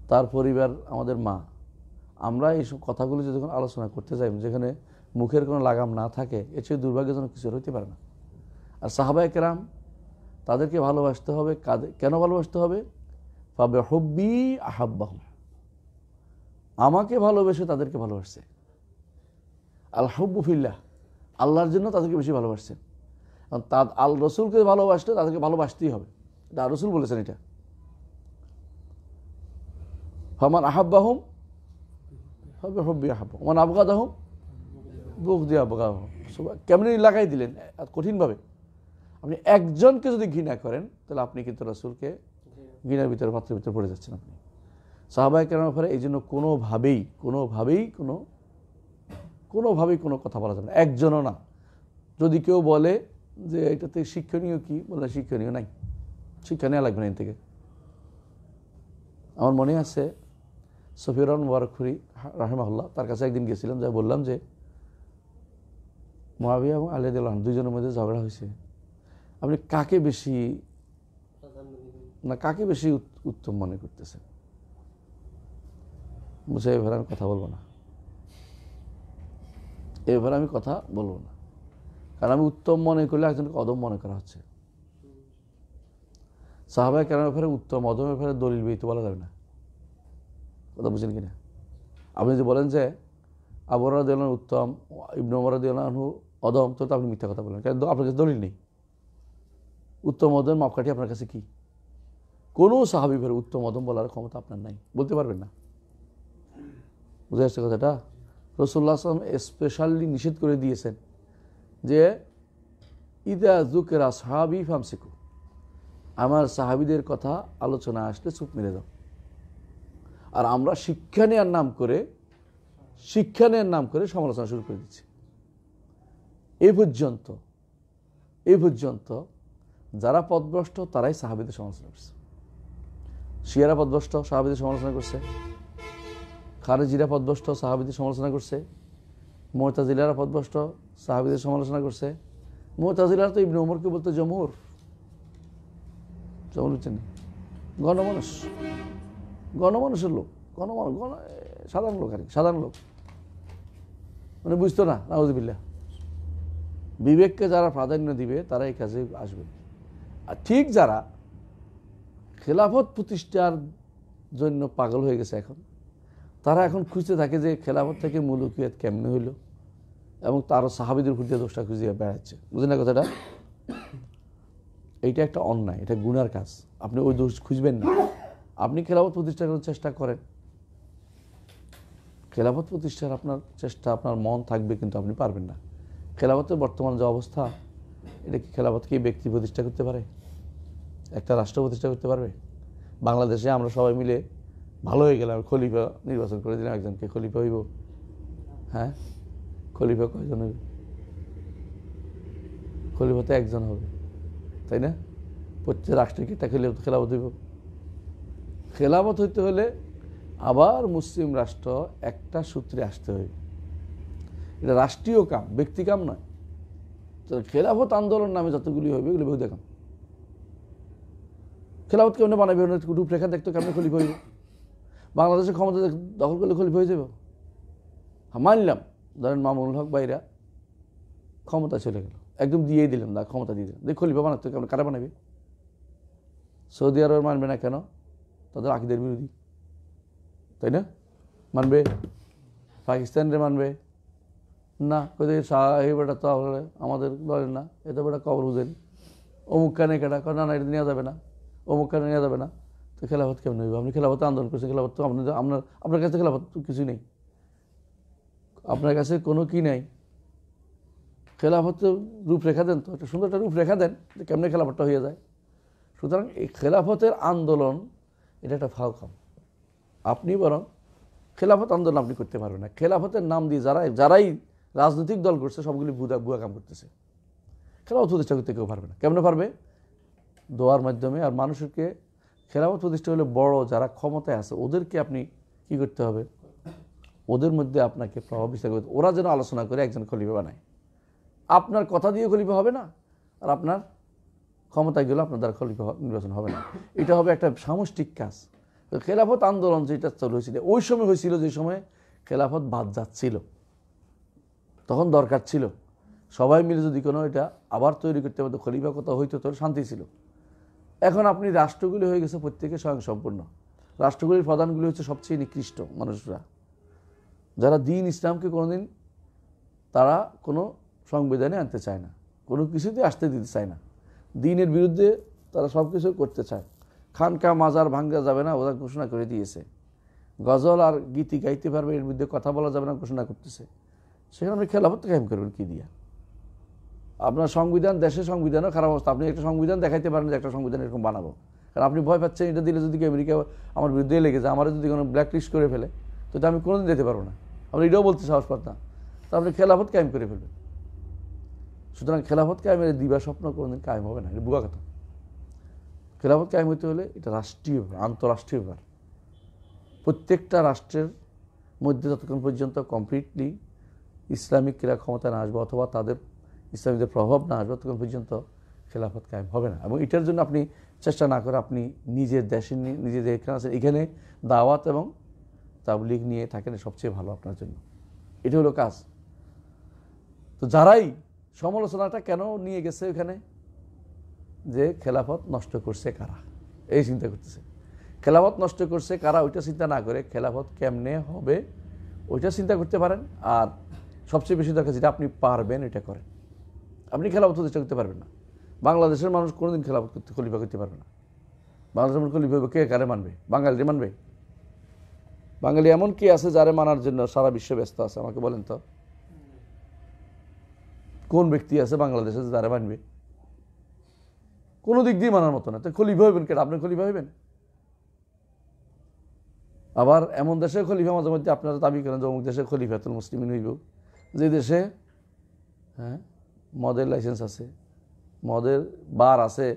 তার পরিবার আমাদের মা। আমরা এইসব কথাগুলো যখন আলোচনা করতে যাই, যেখানে মুখের কোনো লাগাম না থাকে, এর চেয়ে দুর্ভাগ্যজনক কিছু হইতে পারে না। আর সাহাবায়ে কেরাম, তাদেরকে ভালোবাসতে হবে। কেন ভালোবাসতে হবে? ফাবিহুব্বি আহাব্বাহুম, আমাকে ভালোবেসে তাদেরকে ভালোবাসছে। আল হুব্বু ফিল্লাহ, আল্লাহর জন্য তাদেরকে বেশি ভালোবাসছেন। আল রসুলকে ভালোবাসলে তাদেরকে ভালোবাসতেই হবে, এটা রসুল বলেছেন। এটা ফামান আহাব্বাহুম ফাবিহুব্বি আহাব্বাহুম ওয়া মান আবগাদাহুম বুগদি আবগাদাহুম। কেমনি লাগাই দিলেন কঠিনভাবে। আপনি একজনকে যদি ঘৃণা করেন, তাহলে আপনি কিন্তু রসুলকে ঘৃণার ভিতরে, পাত্রের ভিতরে পড়ে যাচ্ছেন আপনি। সাহাবায়ে কেরামের ব্যাপারে এই জন্য কোনোভাবেই কোনো কথা বলা যাবে না, একজনও না। যদি কেউ বলে যে এটাতে শিক্ষণীয় কি, বলে শিক্ষণীয় নাই, শিক্ষা নেওয়া লাগবে না এর থেকে। আমার মনে আছে সফিউর রহমান মুবারকপুরি রাহিমাহুল্লাহ, তার কাছে একদিন গেছিলাম, যা বললাম যে মুআবিয়া এবং আলী রাদিয়াল্লাহু আনহু দুইজনের মধ্যে ঝগড়া হয়েছে, আপনি কাকে বেশি উত্তম মনে করতেছেন? বুঝে এবার আমি কথা বলবো না, এবার আমি কথা বলবো না, কারণ আমি উত্তম মনে করলে একজনকে অদম মনে করা হচ্ছে। সাহাবায়ে কেরামের ব্যাপারে উত্তম অদমের ব্যাপারে দলিল বেইত বলা যাবে না, কথা বুঝেন কিনা? আপনি যদি বলেন যে আবু হুরায়রা রাদিয়াল্লাহু আনহু উত্তম, ইবনে ওমর রাদিয়াল্লাহু আনহু অদম, তো আপনি মিথ্যা কথা বলেন, কারণ আপনার কাছে দলিল নেই। উত্তম অদম মাপকাঠি আপনার কাছে কি? কোনো সাহাবী ব্যাপারে উত্তম অদম বলার ক্ষমতা আপনার নাই, বলতে পারবেন না। বুঝে আসছে কথাটা? রাসূলুল্লাহ সাল্লাল্লাহু আলাইহি ওয়াসাল্লাম স্পেশালি নিষেধ করে দিয়েছেন যে ইদা যুকিরা আসহাবি ফামসিকু, আমার সাহাবীদের কথা আলোচনা আসলে চুপ মেরে দাও। আর আমরা শিক্ষা নেওয়ার নাম করে সমালোচনা শুরু করে দিচ্ছি। এই পর্যন্ত যারা পথভ্রষ্ট তারাই সাহাবীদের সমালোচনা করছে। শিয়ারা পথভ্রষ্ট, সাহাবীদের সমালোচনা করছে। খারেজিরা পথভ্রষ্ট, সাহাবীদের সমালোচনা করছে। মুতাজিলারা পথভ্রষ্ট, সাহাবীদের সমালোচনা করছে। মুতাজিলারা তো ইবনে ওমরকে বলতো জমহুর, বুঝছেন, গণমানুষ, গণমানুষের লোক, সাধারণ লোক আর কি, সাধারণ লোক, মানে বুঝতো না। নাউযুবিল্লাহ। বিবেককে যারা প্রাধান্য দিবে তারা এই কাজে আসবে। আর ঠিক যারা খেলাফত প্রতিষ্ঠার জন্য পাগল হয়ে গেছে এখন, তারা এখন খুঁজতে থাকে যে খেলাফত থেকে মুলুকিয়াত কেমনে হইল, এবং তারও সাহাবীদের উপর দিয়ে দোষটা খুঁজে বেড়াচ্ছে। বুঝলেন না কথাটা? এইটা একটা অন্যায়, এটা গুনার কাজ। আপনি ওই দোষ খুঁজবেন না। আপনি খেলাফত প্রতিষ্ঠা করার চেষ্টা করেন, খেলাফত প্রতিষ্ঠার আপনার চেষ্টা, আপনার মন থাকবে, কিন্তু আপনি পারবেন না। খেলাফতের বর্তমান যে অবস্থা, এটা কি খেলাফতকে ব্যক্তি প্রতিষ্ঠা করতে পারে? একটা রাষ্ট্র প্রতিষ্ঠা করতে পারবে? বাংলাদেশে আমরা সবাই মিলে ভালো হয়ে গেলাম, খলিফা নির্বাচন করে দিলাম একজনকে, খলিফা হইব? হ্যাঁ, খলিফা কয়জন হইব? খলিফা তো একজন হবে, তাই না? প্রত্যেক রাষ্ট্রকে একটা খেলাফত হইব। খেলাফত হইতে হলে আবার মুসলিম রাষ্ট্র একটা সূত্রে আসতে হবে। এটা রাষ্ট্রীয় কাম, ব্যক্তি কাম নয়। তো খেলাফত আন্দোলন নামে যতগুলি হবে এগুলো বহু দেখাম। খেলাফত কেমনে বানাবে, রূপরেখা দেখতো কেমনে খলিফা হইব? বাংলাদেশের ক্ষমতা দখল করলে খলিফা হয়ে যাব? মানলাম, ধরেন মামুনুল হক ভাইরা ক্ষমতা চলে গেল, একদম দিয়েই দিলাম, না ক্ষমতা দিয়ে দিলাম, দেখ খলিফা বানাতে কেমন, কারা বানাবে? সৌদি আরব মানবে না কেন? তাদের আকীদার বিরোধী, তাই না? মানবে? পাকিস্তানরে মানবে না, এই বেটা তো আমাদের দলের না, এত বেটা কবর বুঝেন, অমুক কানে কেটা, না না এটা নেওয়া যাবে না, অমুক কানে নেওয়া যাবে না। তো খেলাফত কেমন হইব? আপনি খেলাফত আন্দোলন করছেন, খেলাফত তো আপনার কাছে খেলাফত কিছুই নেই, আপনার কাছে কোনো কি নাই। খেলাফত রূপরেখা দেন, তো একটা সুন্দর একটা রূপরেখা দেন যে কেমনে খেলাফতটা হয়ে যায়। সুতরাং এই খেলাফতের আন্দোলন এটা একটা ফাও কাম। আপনি বরং খেলাফত আন্দোলন আপনি করতে পারবেন না। খেলাফতের নাম দিয়ে যারাই রাজনৈতিক দল করছে সবগুলি বুয়া কাম করতেছে। খেলাফত প্রতিষ্ঠা করতে কেউ পারবে না। কেমনে পারবে? দোয়ার মাধ্যমে। আর মানুষকে খেলাফত প্রতিষ্ঠা হলে বড় যারা ক্ষমতায় আছে ওদেরকে আপনি কি করতে হবে, ওদের মধ্যে আপনাকে প্রভাব বিস্তার করতে, ওরা যেন আলোচনা করে একজন খলিফা বানায়। আপনার কথা দিয়ে খলিফা হবে না, আর আপনার ক্ষমতায় গেলে আপনার দ্বারা খলিফা নির্বাচন হবে না। এটা হবে একটা সামষ্টিক কাজ। তো খেলাফত আন্দোলন যেটা চালু হয়েছিল ওই সময় হয়েছিল, যে সময় খেলাফত বাদ যাচ্ছিল, তখন দরকার ছিল সবাই মিলে যদি কোনো এটা আবার তৈরি করতে পারতো, খলিফা কথা হইতো, তাহলে শান্তি ছিল। এখন আপনি রাষ্ট্রগুলি হয়ে গেছে প্রত্যেকে স্বয়ংসম্পূর্ণ। রাষ্ট্রগুলির প্রধানগুলি হচ্ছে সবচেয়ে নিকৃষ্ট মানুষরা, যারা দিন ইসলামকে কোনোদিন তারা কোনো সংবিধানে আনতে চায় না, কোনো কিছুতে আসতে দিতে চায় না, দিনের বিরুদ্ধে তারা সব কিছু করতে চায়। খানকা মাজার ভাঙ্গা যাবে না ওরা ঘোষণা করে দিয়েছে, গজল আর গীতি গাইতে পারবে এর বিরুদ্ধে কথা বলা যাবে না ঘোষণা করতেছে। সেখানে আপনি খেলাফত কায়েম করবেন কি দিয়া? আপনার সংবিধান, দেশের সংবিধানও খারাপ অবস্থা। আপনি একটা সংবিধান দেখাইতে পারেন যে একটা সংবিধান এরকম বানাবো, কারণ আপনি ভয় পাচ্ছেন এটা দিলে যদি আমেরিকা আমার বিরুদ্ধে লেগে যায়, আমার যদি কোনো ব্ল্যাক লিস্ট করে ফেলে, তো এটা আমি কোনোদিন দিতে পারবো না। আপনি এটাও বলতে সাহস পাত না, তো আপনি খেলাফত কায়েম করে ফেলবেন। সুতরাং খেলাফত কায়েমের দিবা স্বপ্ন কোনোদিন কায়েম হবে না, এটা বুয়া কথা। খেলাফত কায়েম হইতে হলে এটা রাষ্ট্রীয় ব্যাপার, আন্তঃরাষ্ট্রীয় ব্যাপার। প্রত্যেকটা রাষ্ট্রের মধ্যে যতক্ষণ পর্যন্ত কমপ্লিটলি ইসলামিকরা ক্ষমতা না আসবে, অথবা তাদের ইসলামীদের প্রভাব না আসবে, ততক্ষণ পর্যন্ত খেলাফত কায়েম হবে না। এবং এটার জন্য আপনি চেষ্টা না করে আপনি নিজের দেশে নিজের যেখানে আছেন এখানে দাওয়াত এবং তাবলীগ নিয়ে থাকেন, সবচেয়ে ভালো আপনার জন্য। এটা হলো কাজ। তো যারাই সমালোচনাটা কেন নিয়ে গেছে ওখানে, যে খেলাফত নষ্ট করছে কারা, এই চিন্তা করতেছে। খেলাফত নষ্ট করছে কারা ওইটা চিন্তা না করে খেলাফত কেমনে হবে ওইটা চিন্তা করতে পারেন। আর সবচেয়ে বেশি দরকার যেটা আপনি পারবেন এটা করেন। আপনি খেলাফত প্রতিষ্ঠা করতে পারবেন না, বাংলাদেশের মানুষ কোনোদিন খেলাফত খলিফা করতে পারবে না। বাংলাদেশের মানুষ খলিফা কে কারে মানবে? বাঙালিরে মানবে? বাঙালি এমন কি আছে যারে মানার জন্য সারা বিশ্ব ব্যস্ত আছে? আমাকে বলেন তো, কোন ব্যক্তি আছে বাংলাদেশে যারা মানবে? কোনো দিক দিয়ে মানার মতো না। তো খলিফা হইবেন কেন? আপনি খলিফা হইবেন? আবার এমন দেশে খলিফা মাঝে মধ্যে আপনারা দাবি করেন যে অমুক দেশে খলিফাতুল মুসলিমিন হইব, যে দেশে মদের লাইসেন্স আছে, মদের বার আছে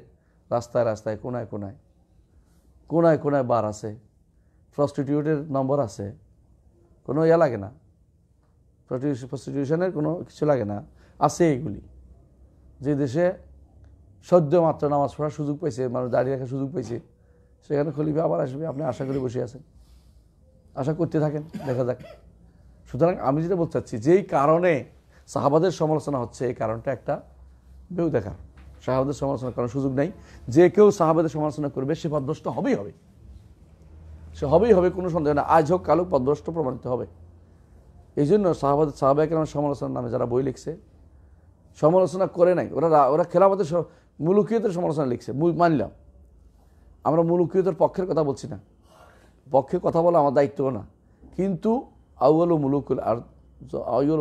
রাস্তায় রাস্তায়, কোনায় কোনায়, কোনায় কোনায় বার আছে, প্রস্টিটিউটের নম্বর আছে, কোনো ইয়া লাগে না, প্রস্টিটিউশনের কোনো কিছু লাগে না, আছে এইগুলি। যে দেশে সদ্য মাত্র নামাজ পড়ার সুযোগ পাইছে, মানুষ দাঁড়িয়ে রাখার সুযোগ পাইছে, সেখানে খলিফা আবার আসবে, আপনি আশা করে বসে আছেন, আশা করতে থাকেন, দেখা যাক। সুতরাং আমি যেটা বলতে চাচ্ছি, যেই কারণে সাহাবাদের সমালোচনা হচ্ছে, এই কারণটা একটা বেহুদা। সাহাবাদের সমালোচনা করার সুযোগ নাই। যে কেউ সাহাবাদের সমালোচনা করবে সে পথভ্রষ্ট হবেই হবে, সে হবেই হবে, কোনো সন্দেহ না। আজ হোক কাল হোক পথভ্রষ্ট প্রমাণিত হবে। এই জন্য সাহাবায়ে সমালোচনার নামে যারা বই লিখছে, সমালোচনা করে নাই, ওরা খেলাফতের মুলুকিয়তের সমালোচনা লিখছে, মানলাম। আমরা মুলুকিয়তের পক্ষের কথা বলছি না, পক্ষে কথা বলা আমার দায়িত্বও না। কিন্তু আউয়াল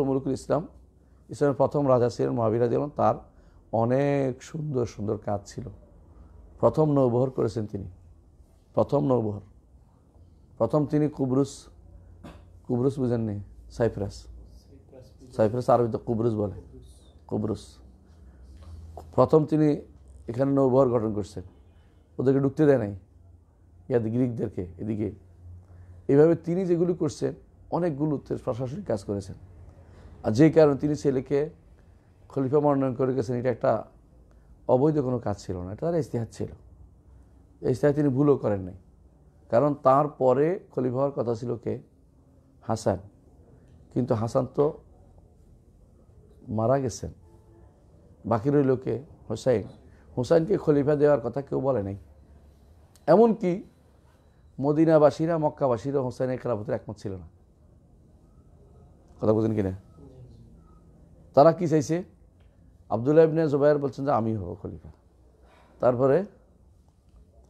মুলুকুল ইসলাম, ইসলামের প্রথম রাজা ছিলেন মুআবিয়া রাদিয়াল্লাহু আনহু। তার অনেক সুন্দর সুন্দর কাজ ছিল। প্রথম নৌবহর করেছেন তিনি, প্রথম নৌবহর। প্রথম তিনি কুবরুস বুঝেননি, সাইপ্রাস আরবিতে কুবরুস বলে, কুবরুস। প্রথম তিনি এখানে নৌবহর গঠন করছেন, ওদেরকে ঢুকতে দেয় নাই, গ্রিকদেরকে এদিকে। এইভাবে তিনি যেগুলি করছেন, অনেকগুলো প্রশাসনিক কাজ করেছেন। আর যে কারণে তিনি ছেলেকে খলিফা মনোনয়ন করে গেছেন, এটা একটা অবৈধ কোনো কাজ ছিল না, এটা তার ইজতিহাদ ছিল। ইজতিহাদ তিনি ভুলও করেন নাই, কারণ তার পরে খলিফা হওয়ার কথা ছিল কে? হাসান। কিন্তু হাসান তো মারা গেছেন, বাকি রইল কে? হুসাইন। হুসাইনকে খলিফা দেওয়ার কথা কেউ বলে নাই। এমনকি মদিনাবাসীরা, মক্কাবাসীরা হুসাইনের খেলাফতের একমত ছিল না। কথা বুঝেন কিনা? তারা কি চাইছে? আব্দুল্লাহ ইবনে জুবায়ের বলছেন যে আমি হব খলিফা। তারপরে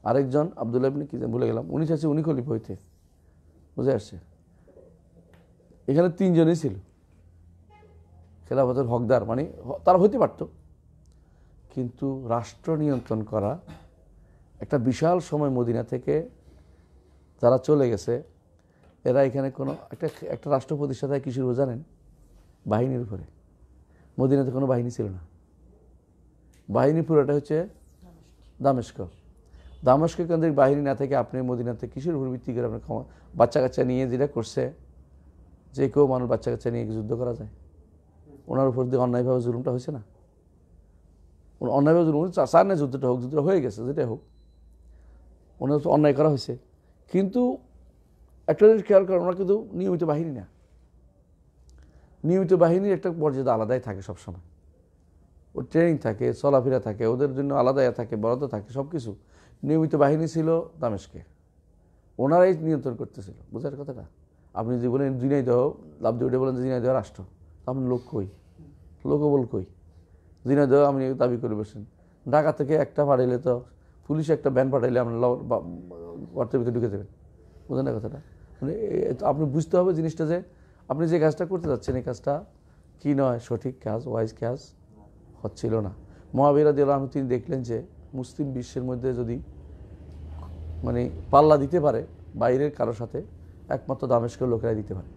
আরেকজন আব্দুল্লাহ ইবনে কি ভুলে গেলাম, উনি চাইছে উনি খলিফা হইতে। বুঝে আসছে? এখানে তিনজনই ছিল খেলাফতের হকদার, মানে তারা হইতে পারত। কিন্তু রাষ্ট্র নিয়ন্ত্রণ করা, একটা বিশাল সময় মদিনা থেকে যারা চলে গেছে, এরা এখানে কোনো একটা রাষ্ট্র প্রতিষ্ঠা হয় কিসের উপর জানেন? বাহিনীর উপরে। মদিনাতে কোনো বাহিনী ছিল না, বাহিনী পুরোটা হচ্ছে দামেস্ক কেন্দ্রিক বাহিনী না থেকে আপনি মদিনাতে কিসের উপর ভিত্তি করে আপনার বাচ্চা কাচ্চা নিয়ে যেটা করছে, যে কেউ মানুষ বাচ্চা কাচ্চা নিয়ে যুদ্ধ করা যায়? ওনার উপর দিয়ে অন্যায়ভাবে জুলুমটা হয়েছে না? অন্যায়ভাবে জুলুম চার না, যুদ্ধটা হোক, যুদ্ধটা হয়ে গেছে, যেটাই হোক, ওনার অন্যায় করা হয়েছে। কিন্তু একটা জিনিস খেয়াল করেন, ওনার কিন্তু নিয়মিত বাহিনী না। নিয়মিত বাহিনীর একটা মর্যাদা আলাদাই থাকে সবসময়, ওর ট্রেনিং থাকে, চলাফেরা থাকে, ওদের জন্য আলাদাই থাকে, বরাদ্দ থাকে, সব কিছু। নিয়মিত বাহিনী ছিল দামেস্কে, ওনারাই নিয়ন্ত্রণ করতেছিল। বোঝার কথাটা? আপনি যে বলেন ঝিনাইদহ, লাভ দিয়ে উঠে বলেন যে ঝিনাইদহ রাষ্ট্র, আপনি লোক কই, লোকবল কই? ঝিনাইদহ আপনি দাবি করে বসেন। ঢাকা থেকে একটা পাঠাইলে তো, পুলিশ একটা ভ্যান পাঠাইলে আপনার গর্তের ভিতরে ঢুকে দেবেন। বোঝেন না কথাটা? মানে আপনি বুঝতে হবে জিনিসটা, যে আপনি যে কাজটা করতে যাচ্ছেন, এই কাজটা কি নয়, সঠিক কাজ, ওয়াইজ কাজ হচ্ছিল না। মুআবিয়া রাদিয়াল্লাহু আনহু তিনি দেখলেন যে মুসলিম বিশ্বের মধ্যে যদি মানে পাল্লা দিতে পারে বাইরের কারোর সাথে, একমাত্র দামেস্কের লোকেরাই দিতে পারে।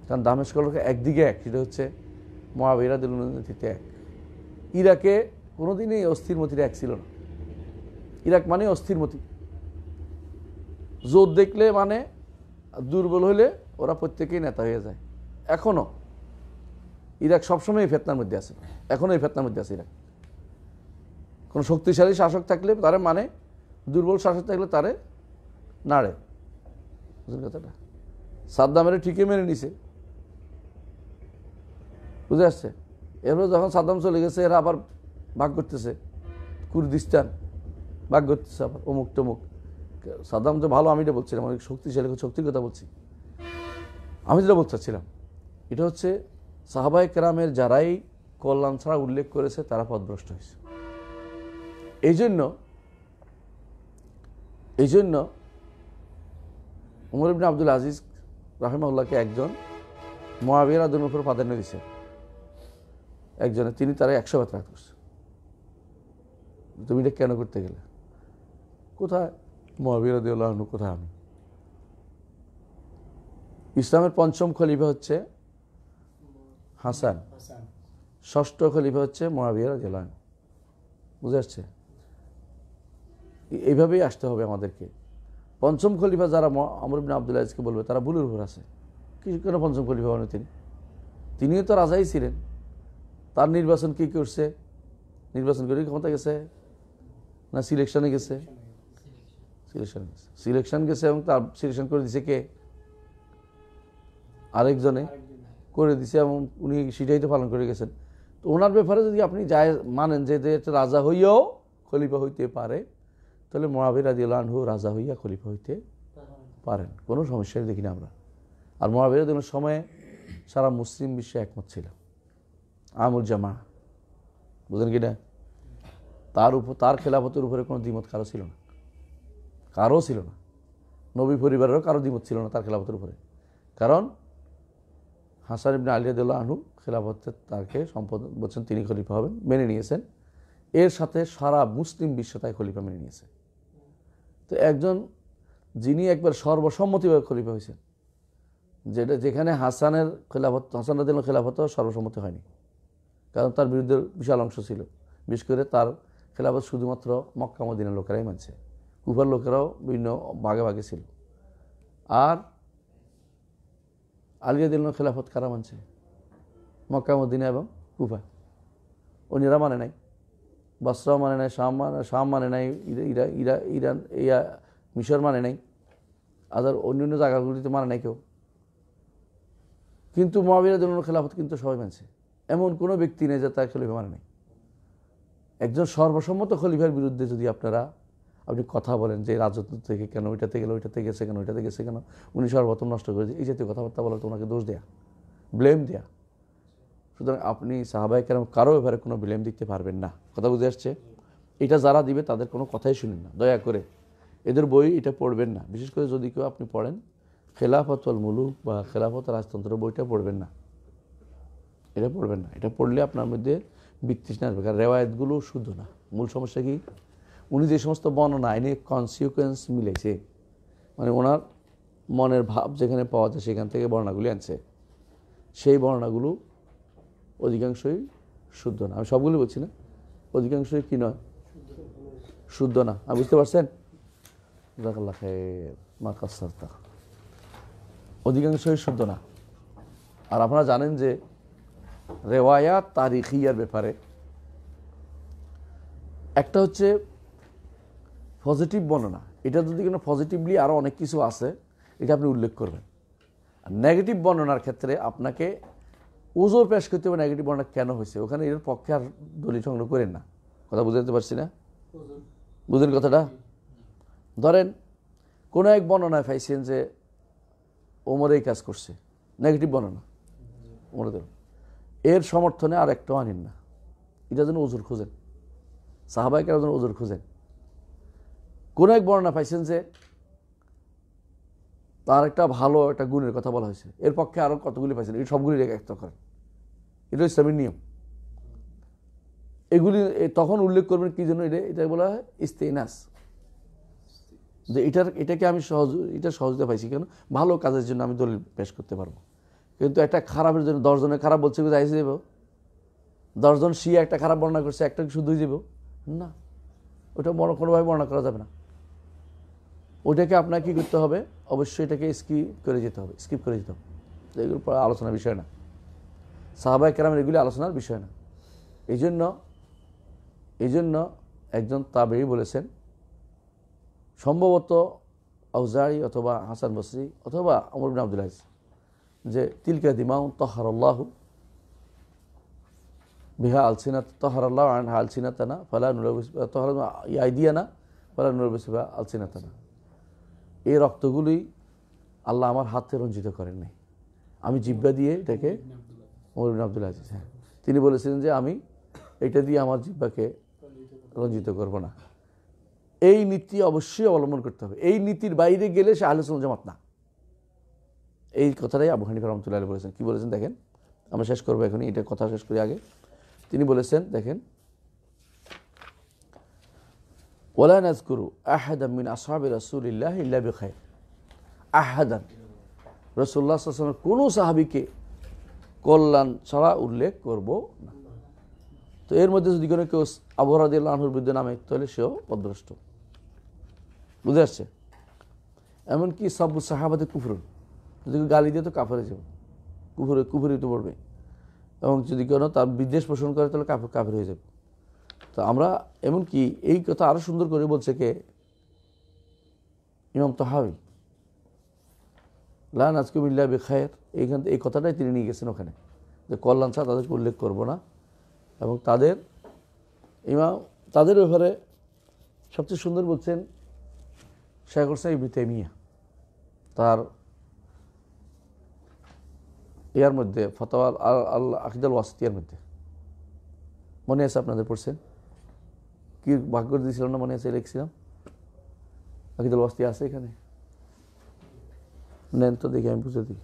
কারণ দামেস্কের লোকের একদিকে এক, সেটা হচ্ছে মুআবিয়া রাদিয়াল্লাহু আনহুর নেতৃত্বে এক। ইরাকে কোনোদিনই অস্থিরমতির এক ছিল না। ইরাক মানে অস্থিরমতি, জোর দেখলে মানে, দুর্বল হলে ওরা প্রত্যেকেই নেতা হয়ে যায়। এখনও ইরাক সবসময় এই ফেতনার মধ্যে আছে, এখনও এই ফেতনার মধ্যে আছে ইরাক। কোনো শক্তিশালী শাসক থাকলে তারে মানে, দুর্বল শাসক থাকলে তারে নাড়ে। বুঝলেন কথাটা? সাদ্দামের ঠিকই মেনে নিছে, বুঝে আসছে। এরপর যখন সাদ্দাম চলে গেছে, এরা আবার ভাগ করতেছে, কুর্দিস্তান ভাগ করতেছে, আবার অমুক টমুক। সাদ্দাম তো ভালো, আমি এটা বলছিলাম, অনেক শক্তিশালী, শক্তির কথা বলছি। আমি যেটা বলতে চাচ্ছিলাম, এটা হচ্ছে সাহাবায়ে কেরামের যারাই কল্যাণ ছাড়া উল্লেখ করেছে, তারা পথভ্রষ্ট হয়েছে। এই জন্য উমর ইবনে আব্দুল আজিজ রাহিমাহুল্লাহকে একজন মুআবিয়া রাদিয়াল্লাহু আনহুর উপর প্রাধান্য দিয়েছে, একজনে, তিনি তারা 100 বেতরাঘাত করছে। তুমি এটা কেন করতে গেলে? কোথায় মুআবিয়া রাদিয়াল্লাহু আনহু, কোথায় আমি? ইসলামের পঞ্চম খলিফা হচ্ছে হাসান, ষষ্ঠ খলিফা হচ্ছে মুআবিয়া রাদিয়াল্লাহু আনহু। বুঝে আসছে? এইভাবেই আসতে হবে আমাদেরকে। পঞ্চম খলিফা যারা আমর ইবনে আব্দুল আজিজকে বলবে তারা ভুলের উপর আছে। কি কেন পঞ্চম খলিফা হন তিনিও তো রাজাই ছিলেন। তার নির্বাচন কি করছে? নির্বাচন করে ক্ষমতা গেছে না সিলেকশনে গেছে? সিলেকশন গেছে এবং তার সিলেকশন করে দিছে কে? আরেকজনে করে দিছে এবং উনি সেটাই তো পালন করে গেছেন। তো ওনার ব্যাপারে যদি আপনি যায় মানেন যে রাজা হইয়াও খলিফা হইতে পারে, তাহলে মুআবিয়া রাদিয়াল্লাহু আনহু রাজা হইয়া খলিফা হইতে পারেন, কোনো সমস্যাই দেখি না আমরা। আর মুআবিয়া রাদিয়াল্লাহু সময়ে সারা মুসলিম বিশ্বে একমত ছিল, আমুল জামা, বুঝলেন কি না? তার খেলাফতের উপরে কোনো দ্বিমত কারো ছিল না, কারো ছিল না। নবী পরিবারেরও কারো দ্বিমত ছিল না তার খেলাফতের উপরে। কারণ হাসান ইবনে আলী রাদিয়াল্লাহু আনহু খেলাফতে তাকে সম্পদ বলছেন, তিনি খলিফা হবেন, মেনে নিয়েছেন। এর সাথে সারা মুসলিম বিশ্ব তাই খলিফা মেনে নিয়েছে। তো একজন যিনি একবার সর্বসম্মতিভাবে খলিফা হয়েছেন, যেখানে হাসান রাদিয়াল্লাহু খেলাফত সর্বসম্মতি হয়নি, কারণ তার বিরুদ্ধে বিশাল অংশ ছিল। বিশেষ করে তার খেলাফত শুধুমাত্র মক্কা মদিনার লোকেরাই মানছে, কুফার লোকেরাও বিভিন্ন ভাগে ভাগে ছিল। আর আলী রাদিয়াল্লাহু খেলাফত কারা মানছে? মক্কা মদিনা এবং কুফা। অন্যরা মানে নাই, বসরাও মানে নাই, শাম মানে নাই, ইরান মিশর মানে নাই, আদার অন্য জায়গাগুলিতে মানে নাই কেউ। কিন্তু মুআবিয়া রাদিয়াল্লাহু খেলাফত কিন্তু সবাই মানছে, এমন কোনো ব্যক্তি নেই যে তার খলিফা মানে নাই। একজন সর্বসম্মত খলিফার বিরুদ্ধে যদি আপনি কথা বলেন যে রাজত্ব থেকে কেন ওইটাতে গেল, ওইটাতে গেছে কেন, ওইটাতে গেছে কেন, উনি সর্বপ্রথম নষ্ট করেছে, এই জাতীয় কথাবার্তা বলা তো ওনাকে দোষ দেয়া, ব্লেম দেয়া। সুতরাং আপনি সাহাবায়ে কেরাম কারো ব্যাপারে কোনো ব্লেম দিতে পারবেন না। কথা বুঝে আসছে? এটা যারা দিবে তাদের কোনো কথাই শুনেন না, দয়া করে এদের বই এটা পড়বেন না। বিশেষ করে যদি কেউ আপনি পড়েন খেলাফতুল মুলুক বা খেলাফত রাজতন্ত্র বইটা পড়বেন না, এটা পড়বেন না। এটা পড়লে আপনার মধ্যে বিতৃষ্ণা আসবে, কারণ রেওয়ায়েতগুলো শুদ্ধ না। মূল সমস্যা কি? উনি যে সমস্ত বর্ণনা আইনে কনসিকুয়েন্স মিলেছে, মানে ওনার মনের ভাব যেখানে পাওয়া যায় সেখান থেকে বর্ণনাগুলি আনছে, সেই বর্ণনাগুলো অধিকাংশই শুদ্ধ না। আমি সবগুলো বলছি না, অধিকাংশই কি নয়, শুদ্ধ না। আপনি বুঝতে পারছেন? জাযাকাল্লাহ খাইর মা কাসসারতা। অধিকাংশই শুদ্ধ না। আর আপনারা জানেন যে রেওয়ায়াত তারিখিয়ার ব্যাপারে একটা হচ্ছে পজিটিভ বর্ণনা, এটা যদি কোনো পজিটিভলি আরও অনেক কিছু আছে এটা আপনি উল্লেখ করবেন। আর নেগেটিভ বর্ণনার ক্ষেত্রে আপনাকে ওজোর পেশ করতে হবে, নেগেটিভ বর্ণনা কেন হয়েছে, ওখানে এর পক্ষে আর দলিল সংগ্রহ করেন না। কথা বুঝতে পারছি না? বুঝলেন কথাটা? ধরেন কোনো এক বর্ণনায় পাইছেন যে ওমর এই কাজ করছে, নেগেটিভ বর্ণনা ওমরের, এর সমর্থনে আর একটাও আনেন না, এটা যেন ওজোর খুঁজেন, সাহাবায়ে কেরাম যেন ওজোর খুঁজেন। কোনো এক বর্ণনা পাইছেন যে তার একটা ভালো একটা গুণের কথা বলা হয়েছে, এর পক্ষে আরও কতগুলি পাইছেন, এই সবগুলি একটা করেন। এটা ইসলামের নিয়ম। এগুলি তখন উল্লেখ করবেন কি জন্য? এটা বলা হয় ইস্তেনাস, যে এটাকে আমি সহজতে পাইছি কেন, ভালো কাজের জন্য আমি দলিল পেশ করতে পারবো। কিন্তু একটা খারাপের জন্য 10 জনের খারাপ বলছে যাইছে যাব, 10 জন শিয়া একটা খারাপ বর্ণনা করছে, একটা কি শুদ্ধই যাব না? ওটা কোনোভাবে বর্ণনা করা যাবে না। ওইটাকে আপনাকে কী করতে হবে? অবশ্যই এটাকে স্কিপ করে যেতে হবে। এগুলো আলোচনার বিষয় না, সাহাবায়ে কেরামের এগুলি আলোচনার বিষয় না। এই জন্য একজন তাবেঈ বলেছেন, সম্ভবত আউজাঈ অথবা হাসান বসরি অথবা ওমর ইবনে আব্দুল আজিজ, যে তিলকা দিমাউন তাহারাল্লাহু বিহা আলসিনাত তাহারাল্লাহু আনহা আলসিনাতানা ফালা নুলবিস তাহারা আইদিয়ানা ফালা নুলবিস বিহা আলসিনাতানা। এই রক্তগুলি আল্লাহ আমার হাতে রঞ্জিত করেন নাই, আমি জিহ্বা দিয়ে এটাকে, ওমর ইবনে আব্দুল আজিজ, হ্যাঁ, তিনি বলেছিলেন যে আমি এটা দিয়ে আমার জিহ্বাকে রঞ্জিত করব না। এই নীতি অবশ্যই অবলম্বন করতে হবে। এই নীতির বাইরে গেলে সে আহলে সুন্নাত জামাত না। এই কথাটাই আবু হানিফা রাহমাতুল্লাহি আলাইহি বলেছেন। কি বলেছেন দেখেন, আমরা শেষ করবো এখনই, এটা কথা শেষ করি আগে। তিনি বলেছেন দেখেন, ওয়ালা নাযকুরু আহাদাম মিন আসহাবি রাসূলিল্লাহি ইল্লা বিখাইর। আহাদান, রাসূলুল্লাহ সাল্লাল্লাহু আলাইহি ওয়াসাল্লাম কোনো সাহাবীকে কল্যাণ ছাড়া উল্লেখ করব না। তো এর মধ্যে যদি কোনো কেউ আবু হুরায়রা রাদিয়াল্লাহু আনহুর বিরুদ্ধে নামে, তাহলে সেও পথভ্রষ্ট। বুঝে আসছে? এমনকি সব সাহাবাতে কুফরুন, যদি গালি দিয়ে তো কাফেরে যাবে, কুফুরে তো পড়বে, এবং যদি কেউ তার বিদ্বেষ পোষণ করে তাহলে কাফের হয়ে যাবে। তো আমরা এমনকি এই কথা আরো সুন্দর করে বলছে কে, ইমাম তাহাবী লা নাজকুম ইল্লা বিখায়র, এইখান এই কথাটাই তিনি নিয়ে গেছেন ওখানে, যে কল্যাণ ছাড়া তাদেরকে উল্লেখ করব না। এবং তাদের ব্যাপারে সবচেয়ে সুন্দর বলছেন শাইখুল ইসলাম ইবনে তাইমিয়া তার ইয়ার মধ্যে ফতোয়া আল আকিদাল ওয়াসিতিয়ার মধ্যে, মনে আছে আপনাদের পড়ছেন কি ভাগ্য দিয়েছিলাম না, মনে আছে লিখছিলাম, আকিদাল ওয়াসিতিয়া আছে এখানে, নেন তো দেখি আমি বুঝে দিই।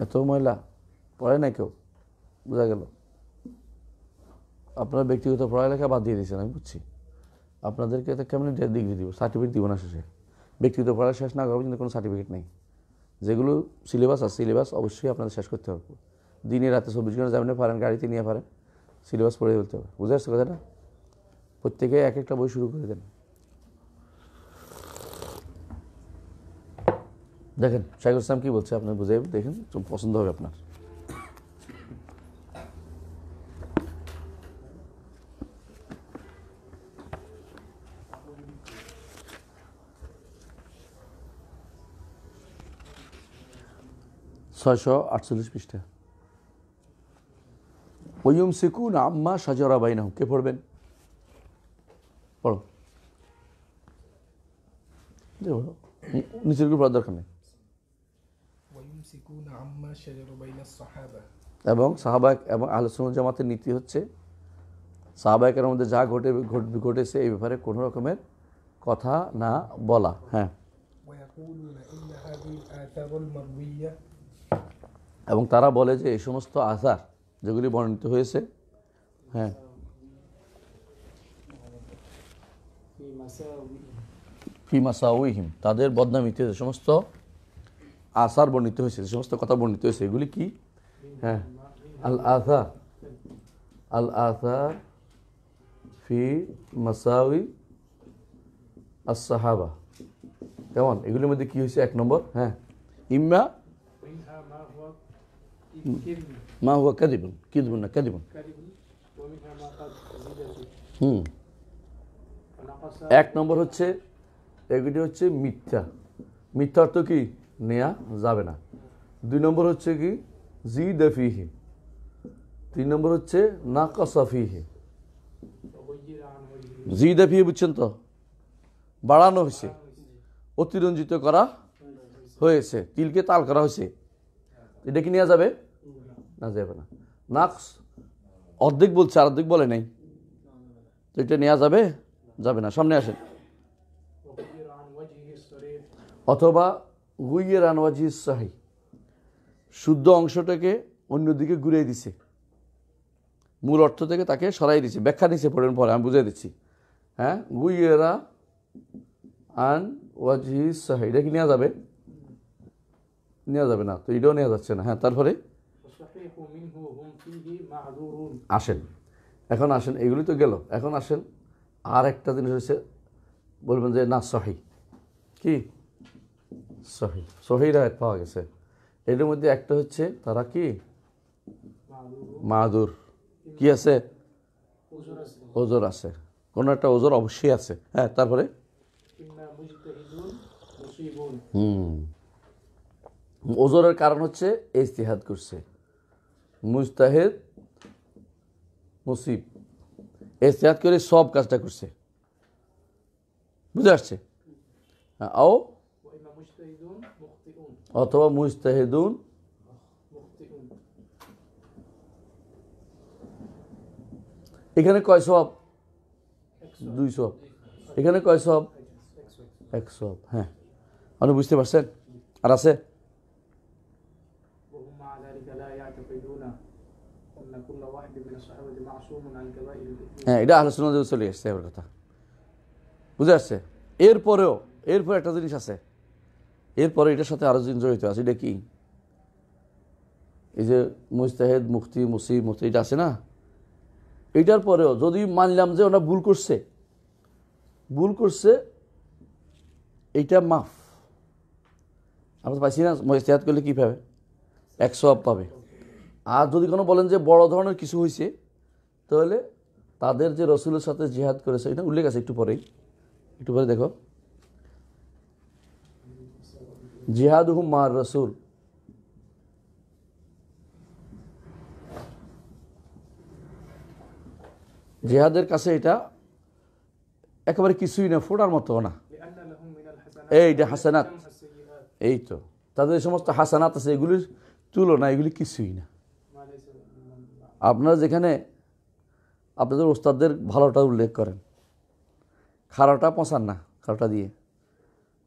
এত ময়লা পড়ে না কেউ, বোঝা গেল আপনারা ব্যক্তিগত পড়ালেখা বাদ দিয়ে দিয়েছেন, আমি বুঝছি। আপনাদেরকে তো কেমন ডিগ্রি দিব, সার্টিফিকেট দিব না শেষে, ব্যক্তিগত পড়ালেখা শেষ না করা পর্যন্ত কোনো সার্টিফিকেট নেই। যেগুলো সিলেবাস আছে সিলেবাস অবশ্যই আপনাদের শেষ করতে হবে, দিনে রাতে 24 ঘন্টা যাবেন পারেন, গাড়িতে নিয়ে পারেন, সিলেবাস পড়ে ফেলতে হবে। বুঝে আসছে কথাটা? প্রত্যেকে এক একটা বই শুরু করে দেন। দেখেন শাইখুল ইসলাম কি বলছে, আপনার বুঝে দেখেন, পছন্দ হবে আপনার। ছয়শো 48 পৃষ্ঠা। ওয়ুমসিকুনা আম্মা শাজারা বাইনাহুম, কে পড়বেন? পড়ো, নিচের পড়ার দরকার নেই। এবং সাহাবা এবং আহলে সুন্নাত জামাতের নীতি হচ্ছে সাহাবায়ের মধ্যে যা ঘটেছে এই ব্যাপারে কোনো রকমের কথা না বলা। হ্যাঁ, এবং তারা বলে যে এই সমস্ত আসার যেগুলি বর্ণিত হয়েছে, হ্যাঁ, ফি মাসাউইহিম, তাদের বদনামিতে যে সমস্ত আসার বর্ণিত হয়েছে, যে সমস্ত কথা বর্ণিত হয়েছে এগুলি কি? হ্যাঁ, আল আসার ফি মাসাউই আস-সাহাবা, কেমন? এগুলির মধ্যে কি হয়েছে? 1 নম্বর, হ্যাঁ, ইম্মা মা হুয়া কিযবুন না কাযিবুন। 1 নম্বর হচ্ছে এগুলি হচ্ছে মিথ্যা অর্থ কি? নেয়া যাবে না। 2 নম্বর হচ্ছে কি? জিদা ফিহি। 3 নম্বর হচ্ছে নাকাসা ফিহি। জিদা ফিহি বুঝছেন তো? বাড়ানো হয়েছে, অতিরঞ্জিত করা হয়েছে, তিলকে তাল করা হয়েছে, এটা কি নেওয়া যাবে? না, যাবে না। নাকস অর্ধেক বলছে আর অর্ধেক বলে নাই, তো এটা নেওয়া যাবে না। সামনে আসেন। অথবা গুইয়ের আনওয়াজি সাহি, শুদ্ধ অংশটাকে অন্যদিকে ঘুরিয়ে দিছে, মূল অর্থ থেকে তাকে সরাই দিছে, ব্যাখ্যা নিচে পড়েন, পরে আমি বুঝিয়ে দিচ্ছি। হ্যাঁ, গুইয়েরা আন ওয়াজি সাহি, এটা কি নেওয়া যাবে? নেওয়া যাবে না, তো এটাও নেওয়া যাচ্ছে না। হ্যাঁ, তারপরে এখন আসেন, এগুলি তো গেল। এখন আসেন আর একটা জিনিস হচ্ছে, বলবেন যে না সহি, কি সহি রায়ত পাওয়া গেছে। এটার মধ্যে একটা হচ্ছে তারা কি মাদুর, কি আছে? ওজোর আছে, কোনো একটা ওজোর অবশ্যই আছে। হ্যাঁ, তারপরে ওজোরের কারণ হচ্ছে ইজতিহাদ করছে, মুজতাহিদ মুসিব, ইজতিহাদ করে সব কাজটা করছে। বুঝে আসছে? অথবা মুজতাহিদুন, এখানে কয় সওয়াব? 2 সওয়াব। এখানে কয় সওয়াব? 1 সওয়াব। হ্যাঁ, আপনি বুঝতে পারছেন? আর আছে হ্যাঁ, এটা আহলে সুন্নাত চলে আসছে এবার কথা, বুঝে আসছে? এরপরে একটা জিনিস আছে, এরপরে এটার সাথে আরো জিনিস জড়িত আছে। এটা কি? এই যে মুজতাহিদ, মুফতি, মুসিব, মুফতি, এটা আছে না, এইটার পরেও যদি মানলাম যে ওরা ভুল করছে, এইটা মাফ। আমরা পাইছি না, মুজতাহিদ করলে কী পাবে? 100 পাবে। আর যদি কোনো বলেন যে বড় ধরনের কিছু হয়েছে, তাহলে তাদের যে রসুলের সাথে জিহাদ করেছে, এটা উল্লেখ আছে একটু পরে দেখো, জিহাদুহুম মা'আর রাসূল, জিহাদের কাছে এটা একেবারে কিছুই না, ফোটার মতো না। এইটা হাসানাত, এই তো তাদের সমস্ত হাসানাত আছে, এগুলির তুলনা এগুলি কিছুই না। আপনারা যেখানে আপনাদের ওস্তাদদের ভালোটা উল্লেখ করেন, খারাপটা পচান না, খারাপটা দিয়ে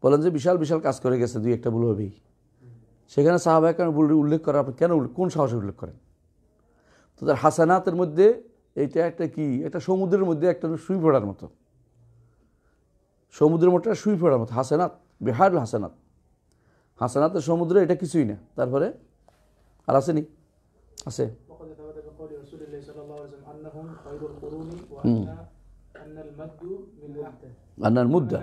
বলেন যে বিশাল বিশাল কাজ করে গেছে, দুই একটা ভুল হবেই, সেখানে সাহাবায়ে কেরাম উল্লেখ করেন, আপনি কেন কোন সাহসে উল্লেখ করেন? তাদের হাসানাতের মধ্যে এইটা একটা কি, একটা সমুদ্রের মধ্যে একটা সুই পড়ার মতো, সমুদ্রের মধ্যে সুই পড়ার মতো হাসানাত, বিহারুল হাসানাত, হাসানাতের সমুদ্রে এটা কিছুই না। তারপরে আর আসেনি, আছে আন্নাল মুদ্দা,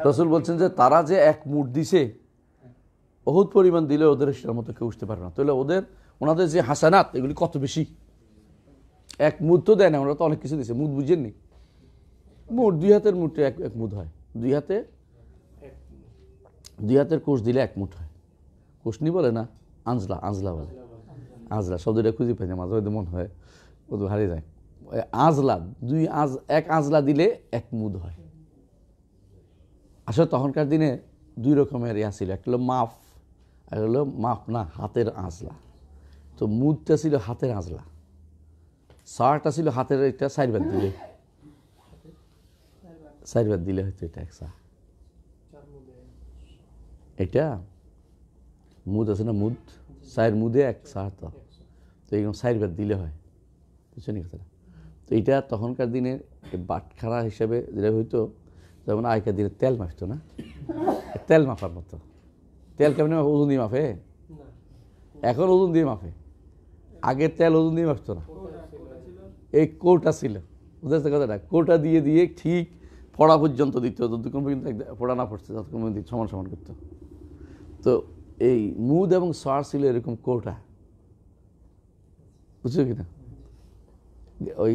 রাসূল বলছেন যে তারা যে এক মুঠ দিছে, বহুত পরিমাণ দিলে ওদের সেটার মতো কেউ উঠতে পারে না। তাহলে ওনাদের যে হাসানাত এগুলি কত বেশি, এক মুঠ তো দেয় না, ওরা তো অনেক কিছু দিছে। মুঠ বুঝেননি? মুঠ 2 হাতের মুঠে এক মুঠ হয়, 2 হাতের কোষ দিলে 1 মুঠ হয়। কোষনি বলে না, আঁজলা বলে, আঁজলা শব্দটা খুঁজে পাই না, মাঝে মাঝে মনে হয় ও তো হারিয়ে যায়। আঁজলা, এক আঁজলা দিলে 1 মুঠ হয়। আসলে তখনকার দিনে 2 রকমের ইয়া ছিল, একটা হলো মাফ, আর হলো মাফ না, হাতের আঁজলা। তো মুদটা ছিল হাতের আঁজলা, সারটা ছিল হাতের, এটা 4 ভাগ দিলে হয়তো এটা 1 সা। এটা মুদ আছে না, মুদ 4 মুদে 1 সা, তো এইরকম 4 ভাগ দিলে হয়, বুঝছেন কথাটা? তো এইটা তখনকার দিনে বাটখারা হিসাবে যেটা হইতো, যেমন আগেকার দিনে তেল মাপতো না, তেল মাপার মতো। তেল কেমন ওজন দিয়ে মাপে? এখন ওজন দিয়ে মাপে, আগের তেল ওজন দিয়ে মাপতো না। এই কৌটা ছিল, বুঝতে কথাটা, কৌটা দিয়ে ঠিক ফোড়া পর্যন্ত দিত, যতক্ষণ পর্যন্ত ফোড়া না পড়ছে ততক্ষণ পর্যন্ত সমান করতো। তো এই মুদ এবং সার ছিল এরকম কৌটা, বুঝছো কিনা? ওই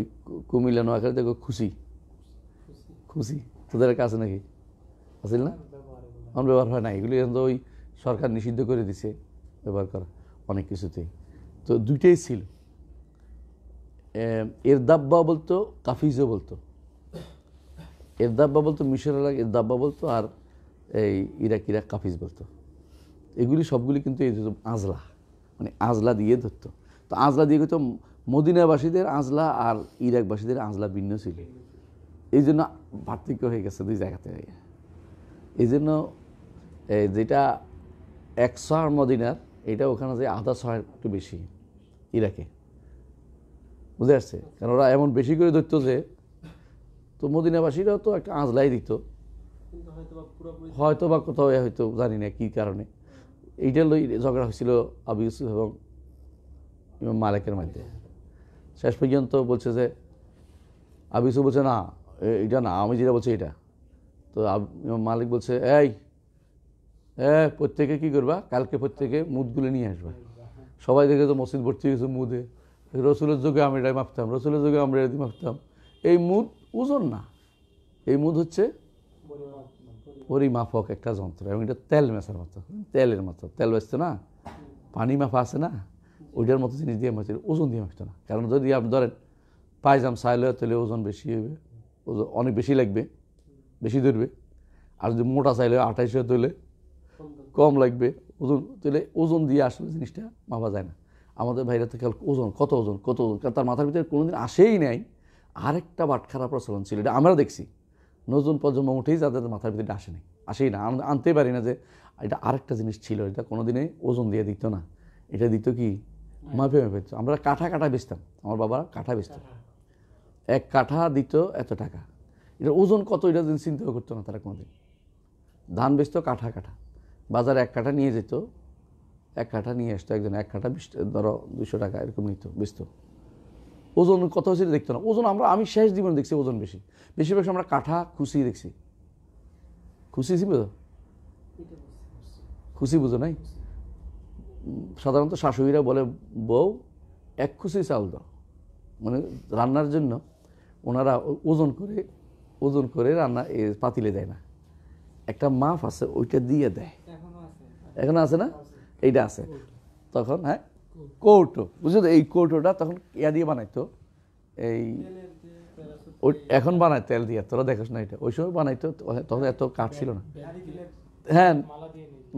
কুমিল্লা নোয়াখালী দেখো খুশি তোদের কাছে নাকি আসিল না? আমার ব্যবহার হয় না, এগুলি ওই সরকার নিষিদ্ধ করে দিছে ব্যবহার করা অনেক কিছুতেই। তো দুইটাই ছিল, এর দাব্বা বলতো, কাফিজও বলতো। এর দাব্বা বলতো মিশরের, এর দাব্বা বলতো, আর এই ইরাকিরা কাফিজ বলতো। এগুলি সবগুলি কিন্তু এই আঁজলা, মানে আঁজলা দিয়ে ধরতো। তো আঁজলা দিয়ে কিন্তু মদিনাবাসীদের আঁজলা আর ইরাকবাসীদের আঁজলা ভিন্ন ছিল, এই জন্য পার্থক্য হয়ে গেছে 2 জায়গাতে। এই জন্য যেটা 100 মদিনার, এটা ওখানে যে আধা 100 একটু বেশি ইরাকে, বুঝে আসছে? কারণ ওরা এমন বেশি করে ধরতো যে, তো মদিনাবাসীরাও তো একটা আঁজলাই দিত, হয়তো বা কোথাও হয়তো জানি না কী কারণে। এইটা লই ঝগড়া হয়েছিল আবু ইউসুফ এবং ইমাম মালিকের মধ্যে। শেষ পর্যন্ত বলছে যে, আবু ইউসুফ বলছে না এটা না, আমি যেটা বলছি এটা। তো ইমাম মালিক বলছে, প্রত্যেকে কী করবা, কালকে প্রত্যেকে মুদগুলো নিয়ে আসবা। সবাই দেখে তো মসজিদ ভর্তি হয়েছে মুদে, রসুলের যুগে আমরা এটাই মাপতাম, রসুলের যুগে আমরা এটাই মাপতাম। এই মুদ ওজন না, এই মুদ হচ্ছে পরিমাপক একটা যন্ত্র, এবং এটা তেল মেশার মতো, তেলের মতো, তেল বেচতো না, পানি মাপা আছে না, ওইটার মতো জিনিস দিয়ে মাপছে, ওজন দিয়ে মাপতো না। কারণ যদি আপনি ধরেন পায়জাম চাইলে, তাহলে ওজন বেশি হবে, ওজন অনেক বেশি লাগবে, বেশি ধরবে। আর যদি মোটা চাইলে 2800 তুলে কম লাগবে ওজন, তাহলে ওজন দিয়ে আসলে জিনিসটা মাপা যায় না। আমাদের ভাইরা থেকে ওজন, কত ওজন, কারণ তার মাথার ভিতরে কোনোদিন আসেই নাই আরেকটা বাটখারা প্রচলন ছিল। এটা আমরা দেখছি, নতুন প্রজন্ম উঠেই যাদের মাথার ভিতরে আসেই না, আনতেই পারি না যে এটা আরেকটা জিনিস ছিল। এটা কোনোদিনে ওজন দিয়ে দিত না, এটা দিত কি মাপে মাপে। আমরা কাঠা বেচতাম, আমার বাবা কাঠা বেচতাম, 1 কাঠা দিত এত টাকা। এটা ওজন কত এটা দিন চিন্তা করতো না তারা কোনোদিন। ধান বেচতো কাঠা কাঠা, বাজারে 1 কাঠা নিয়ে যেত, 1 কাঠা নিয়ে আসতো একজন, 1 কাঠা 20 ধরো 200 টাকা এরকম নিত, বেচতো। ওজন কত হয়েছে দেখতো না। ওজন আমি শেষ জীবনে দেখছি ওজন বেশি, বেশিরভাগ আমরা কাঠা খুশি দেখছি। খুশি ছিল, খুশি বুঝো নাই? সাধারণত শাশুড়িরা বলে বউ 1 খুশি চাল দাও, মানে রান্নার জন্য ওনারা ওজন করে রান্না পাতিলে দেয় না, একটা মাপ আছে ওইটা দিয়ে দেয়। এখনো আছে না? এইটা আছে তখন। হ্যাঁ, কৌটো, বুঝলো? এই কৌটোটা তখন ইয়া দিয়ে বানাইতো, এই এখন বানায় তেল দিয়ে, তোরা দেখাস না এটা, ওই সময় বানাইতো, তখন এত কাঠ ছিল না। হ্যাঁ,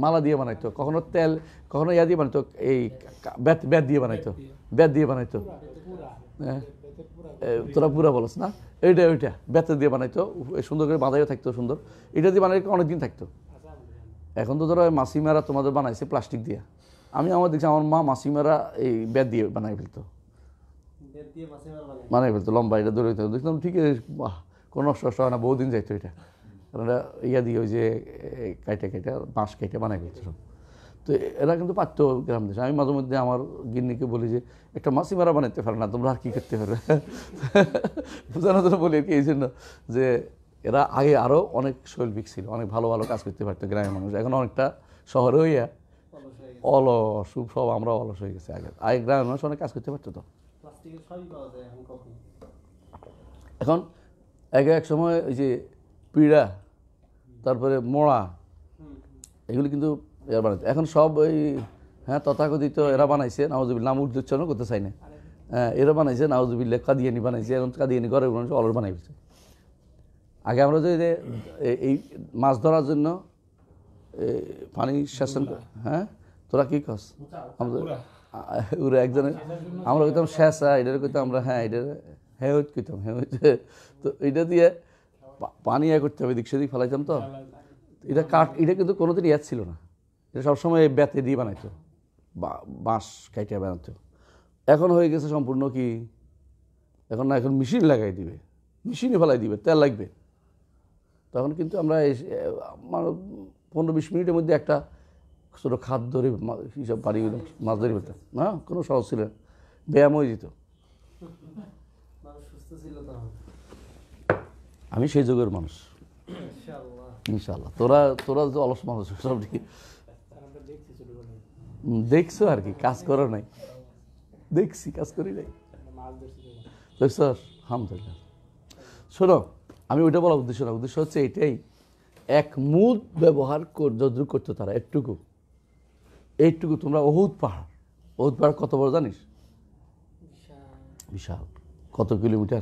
মালা দিয়ে বানাইতো, কখনো তেল, কখনো ইয়া দিয়ে বানাইতো, এই বেত দিয়ে বানাইতো, বেত দিয়ে বানাইতো। হ্যাঁ, তোরা পুরা বলস না, ওইটা বেতের দিয়ে বানাইতো, সুন্দর করে বাঁধাইও থাকতো সুন্দর, এটা দিয়ে বানাই অনেকদিন থাকতো। এখন তো ধরো মাসিমারা তোমাদের বানাইছে প্লাস্টিক দিয়ে, আমি আমার দেখছি আমার মা মাসিমারা এই বেত দিয়ে বানাই ফেলতো, লম্বা এটা ধরে দেখলাম, ঠিক আছে, কোনো নষ্ট হয় না, বহুদিন যাইতো এটা, কারণ এটা ইয়া দিয়ে ওই যে কাইটা বাঁশ কাইটা বানাই ফেলতো। তো এরা কিন্তু পারতো গ্রাম দেশে। আমি মাঝে মধ্যে আমার গিন্নিকে বলি যে একটা মাসিমারা বানাইতে পারে না, তোমরা আর কি করতে পারবে? বোঝানোর জন্য বলি আর কি, এই জন্য যে এরা আগে আরও অনেক শৈল্পিক ছিল, অনেক ভালো ভালো কাজ করতে পারতো গ্রামের মানুষ। এখন অনেকটা শহরে হইয়া অলস, সব আমরা অলস হয়ে গেছে। আগে গ্রামের মানুষ অনেক কাজ করতে পারতো। তো এখন এক সময় ওই যে পিড়া, তারপরে মোড়া, এগুলি কিন্তু এরা বানাইছে। এখন সব ওই তথাকথিত এরা বানাইছে, নাউজুবিল্লাহ, নাম উচ্চারণ করতে চাই না, এরা বানাইছে নাউজুবিল্লাহ, কাদিয়ানি বানাইছে। এখন কাদিয়ানি ঘরে মানুষ অলস বানাই ফেলছে। আগে আমরা যে এই মাছ ধরার জন্য পানি সেচন, তোরা কি কস? আমরা একজনের আমরা কইতাম শেষা, এটার কইতাম আমরা, এটার হেউত কইতাম, হেউত। তো এইটা দিয়ে পানি করতে হবে, দিক সেদিক ফেলাইতাম। তো এটা কাঠ, এটা কিন্তু কোনোদিন ইয়াদ ছিল না, এটা সবসময় বেতে দিয়ে বানাইতো, বাঁশ কাইটা বানাইতো। এখন হয়ে গেছে সম্পূর্ণ কি, এখন না, এখন মেশিন লাগাই দিবে, মেশিনে ফেলাই দিবে, তেল লাগবে। তখন কিন্তু আমরা 15-20 মিনিটের মধ্যে একটা ছোটো খাদ ধরে হিসাব পারি মাছ ধরে ফেলতাম না, কোনো সহজ ছিল না, ব্যায়াম হয়ে যেত। আমি সেই যুগের মানুষ ইনশাল্লাহ। তোরা যে অলস মানুষ সব দেখছো আর কি, কাজ করো নাই, দেখছি কাজ করি নাই, দেখছ? আলহামদুলিল্লাহ। শোনো, আমি ওইটা বলার উদ্দেশ্য না, উদ্দেশ্য হচ্ছে এটাই, এক মুদ ব্যবহার যদ্রুপ করতো তারা, এইটুকু। তোমরা অহুদ পাহাড় কত বড় জানিস? বিশাল, কত কিলোমিটার?